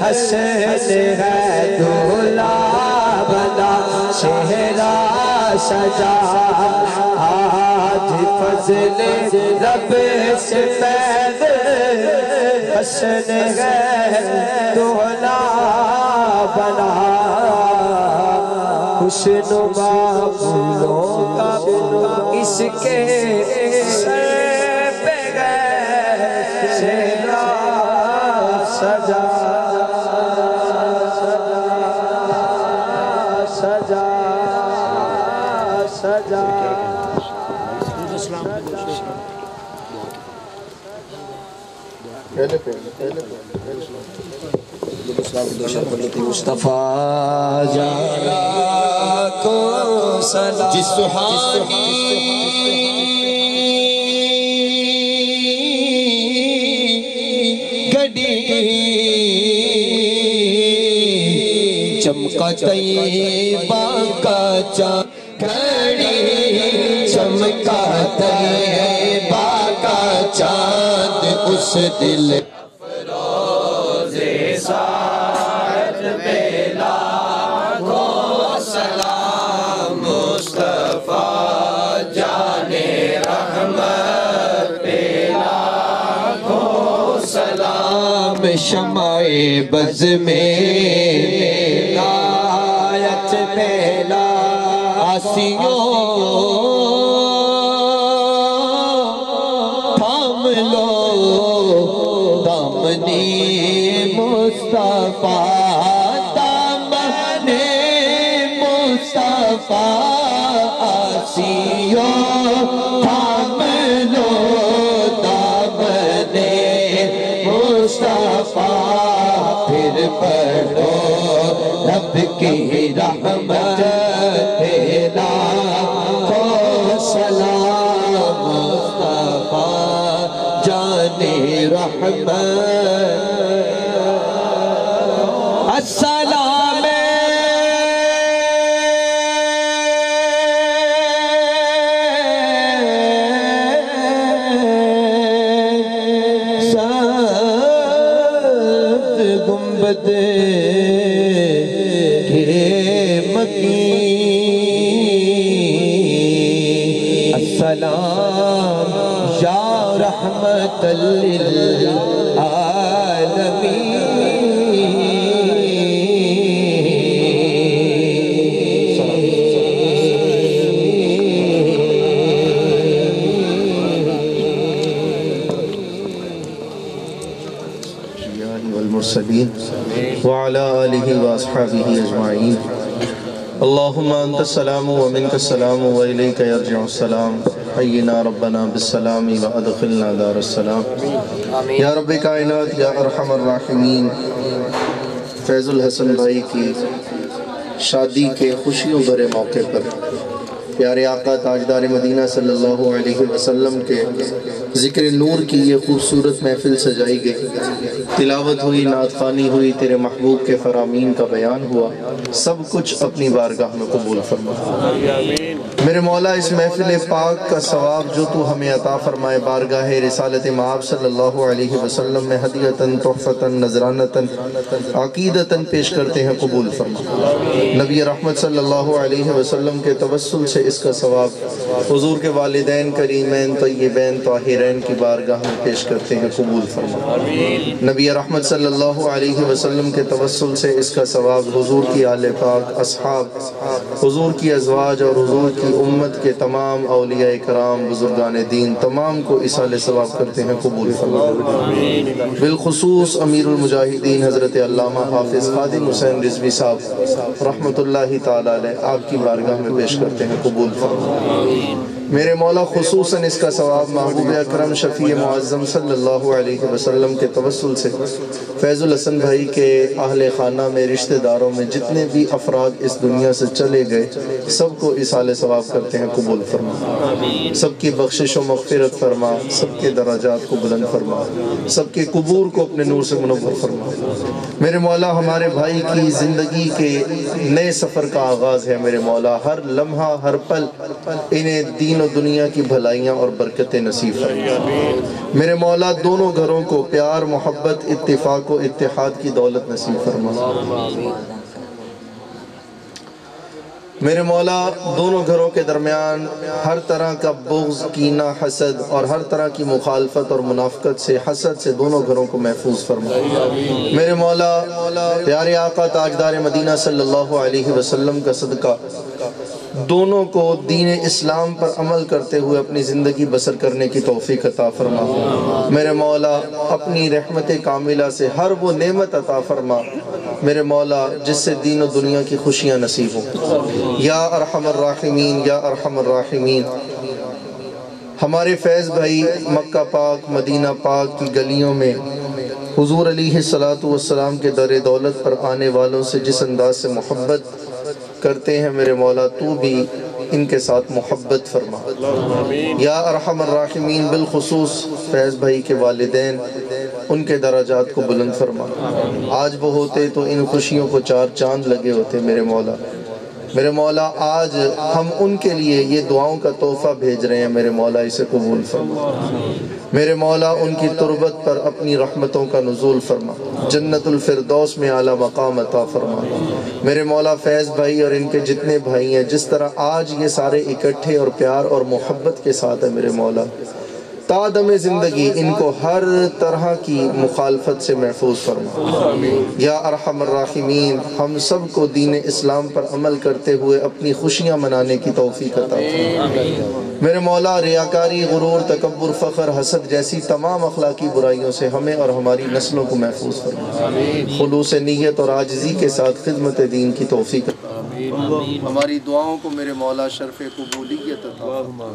حسن ہے دولہ بنا شہرہ سجا. آج فضل رب سے پید حسن ہے دولہ بنا. خوشنما پھولوں کا اس کے سر پہ گئے سیرا سجا سجا سجا. مصطفیٰ جانا کو سلام. جس سہانی گڑی چمکا طیبہ کا چاند گھڑی چمکا طیبہ کا چاند اس دل شمع بز میں آیت پہلا آسیوں تھام لو دامنی مصطفیٰ دامنی مصطفیٰ آسیوں تھام لو دامنی مصطفیٰ. پھر پڑھو رب کی رحمت تیرا کو سلام مصطفیٰ جان رحمت. السلام محبت کے مکین السلام یا رحمت للعالمین والمرسلين وعلى آله وأصحابه أجمعين اللهم أنت السلام ومنك السلام وإليك يرجع السلام حينا ربنا بالسلام وأدخلنا دار السلام یا رب کائنات یا ارحم الراحمین فیض الحسن بھائی کی شادی کے خوشیوں بھرے موقع پر پیارے آقا تاجدار مدینہ صلی اللہ علیہ وسلم کے ذکر نور کی یہ خوبصورت محفل سجائی گئی، تلاوت ہوئی، نعت خوانی ہوئی، تیرے محبوب کے فرامین کا بیان ہوا، سب کچھ اپنی بارگاہ میں قبول فرما۔ میرے مولا اس محفل پاک کا ثواب جو تو ہمیں عطا فرمائے بارگاہ رسالت مآب صلی اللہ علیہ وسلم میں ہدیتاً تحفتاً نذرانتاً عقیدتاً پیش کرتے ہیں، قبول فرما۔ نبی رحمت صلی اللہ علیہ وسلم کے توسل سے اس کا ثواب حضور کے والدین کریمین طیبین طاہرین کی بارگاہ میں پیش کرتے ہیں، قبول فرما۔ نبی رحمت صلی اللہ علیہ وسلم کے توسل سے اس کا ثواب حضور کی آل پاک، اصحاب، حضور کی ازواج اور حضور کی امت کے تمام اولیاء کرام، بزرگان دین تمام کو اصال ثواب کرتے ہیں، قبول فرما۔ بالخصوص امیر المجاہدین حضرت علامہ حافظ خادم حسین رضوی صاحب رحمت اللہ تعالیٰ علیہ آپ کی بارگاہ میں پیش کرتے ہیں، قبول فرما۔ میرے مولا خصوصاً اس کا ثواب محبوب اکرم شفیع معظم صلی اللہ علیہ وسلم کے توسل سے فیض الحسن بھائی کے اہل خانہ میں، رشتہ داروں میں جتنے بھی افراد اس دنیا سے چلے گئے سب کو اصال ثواب کرتے ہیں، قبول فرما۔ سب کی بخشش و مغفرت فرما، سب کے درجات کو بلند فرما، سب کے قبور کو اپنے نور سے منور فرما۔ میرے مولا ہمارے بھائی کی زندگی کے نئے سفر کا آغاز ہے، میرے مولا ہر لمحہ ہر پل انہیں دین و دنیا کی بھلائیاں اور برکتیں نصیب فرما۔ میرے مولا دونوں گھروں کو پیار، محبت، اتفاق و اتحاد کی دولت نصیب فرما۔ میرے مولا دونوں گھروں کے درمیان ہر طرح کا بغض، کینہ، حسد اور ہر طرح کی مخالفت اور منافقت سے، حسد سے دونوں گھروں کو محفوظ فرما۔ میرے مولا پیارے آقا تاجدار مدینہ صلی اللہ علیہ وسلم کا صدقہ دونوں کو دین اسلام پر عمل کرتے ہوئے اپنی زندگی بسر کرنے کی توفیق عطا فرما۔ میرے مولا اپنی رحمت کاملہ سے ہر وہ نعمت عطا فرما میرے مولا جس سے دین و دنیا کی خوشیاں نصیب ہوں۔ یا ارحم الراحمین، یا ارحم الراحمین۔ ہمارے فیض بھائی مکہ پاک، مدینہ پاک کی گلیوں میں حضور علیہ السلام کے در دولت پر آنے والوں سے جس انداز سے محبت کرتے ہیں، میرے مولا تو بھی ان کے ساتھ محبت فرما۔ یا ارحم الراحمین، بالخصوص فیض بھائی کے والدین ان کے درجات کو بلند فرما۔ آج وہ ہوتے تو ان خوشیوں کو چار چاند لگے ہوتے، میرے مولا۔ میرے مولا آج ہم ان کے لیے یہ دعاؤں کا تحفہ بھیج رہے ہیں، میرے مولا اسے قبول فرما۔ میرے مولا ان کی تربت پر اپنی رحمتوں کا نزول فرما، جنت الفردوس میں اعلیٰ مقام عطا فرما۔ میرے مولا فیض بھائی اور ان کے جتنے بھائی ہیں جس طرح آج یہ سارے اکٹھے اور پیار اور محبت کے ساتھ ہیں، میرے مولا تا دم زندگی ان کو ہر طرح کی مخالفت سے محفوظ فرما۔ یا ارحم الراحمین، ہم سب کو دین اسلام پر عمل کرتے ہوئے اپنی خوشیاں منانے کی توفیق عطا فرما۔ میرے مولا ریاکاری، غرور، تکبر، فخر، حسد جیسی تمام اخلاقی برائیوں سے ہمیں اور ہماری نسلوں کو محفوظ فرما۔ خلوص نیت اور عاجزی کے ساتھ خدمت دین کی توفیق ہماری دعاؤں کو میرے مولا شرف قبولیت عطا فرما۔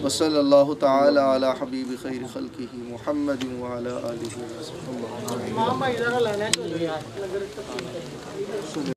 وصلی اللہ تعالی علی حبیب خیر خلقہ محمد وعلی آلہ وصحبہ۔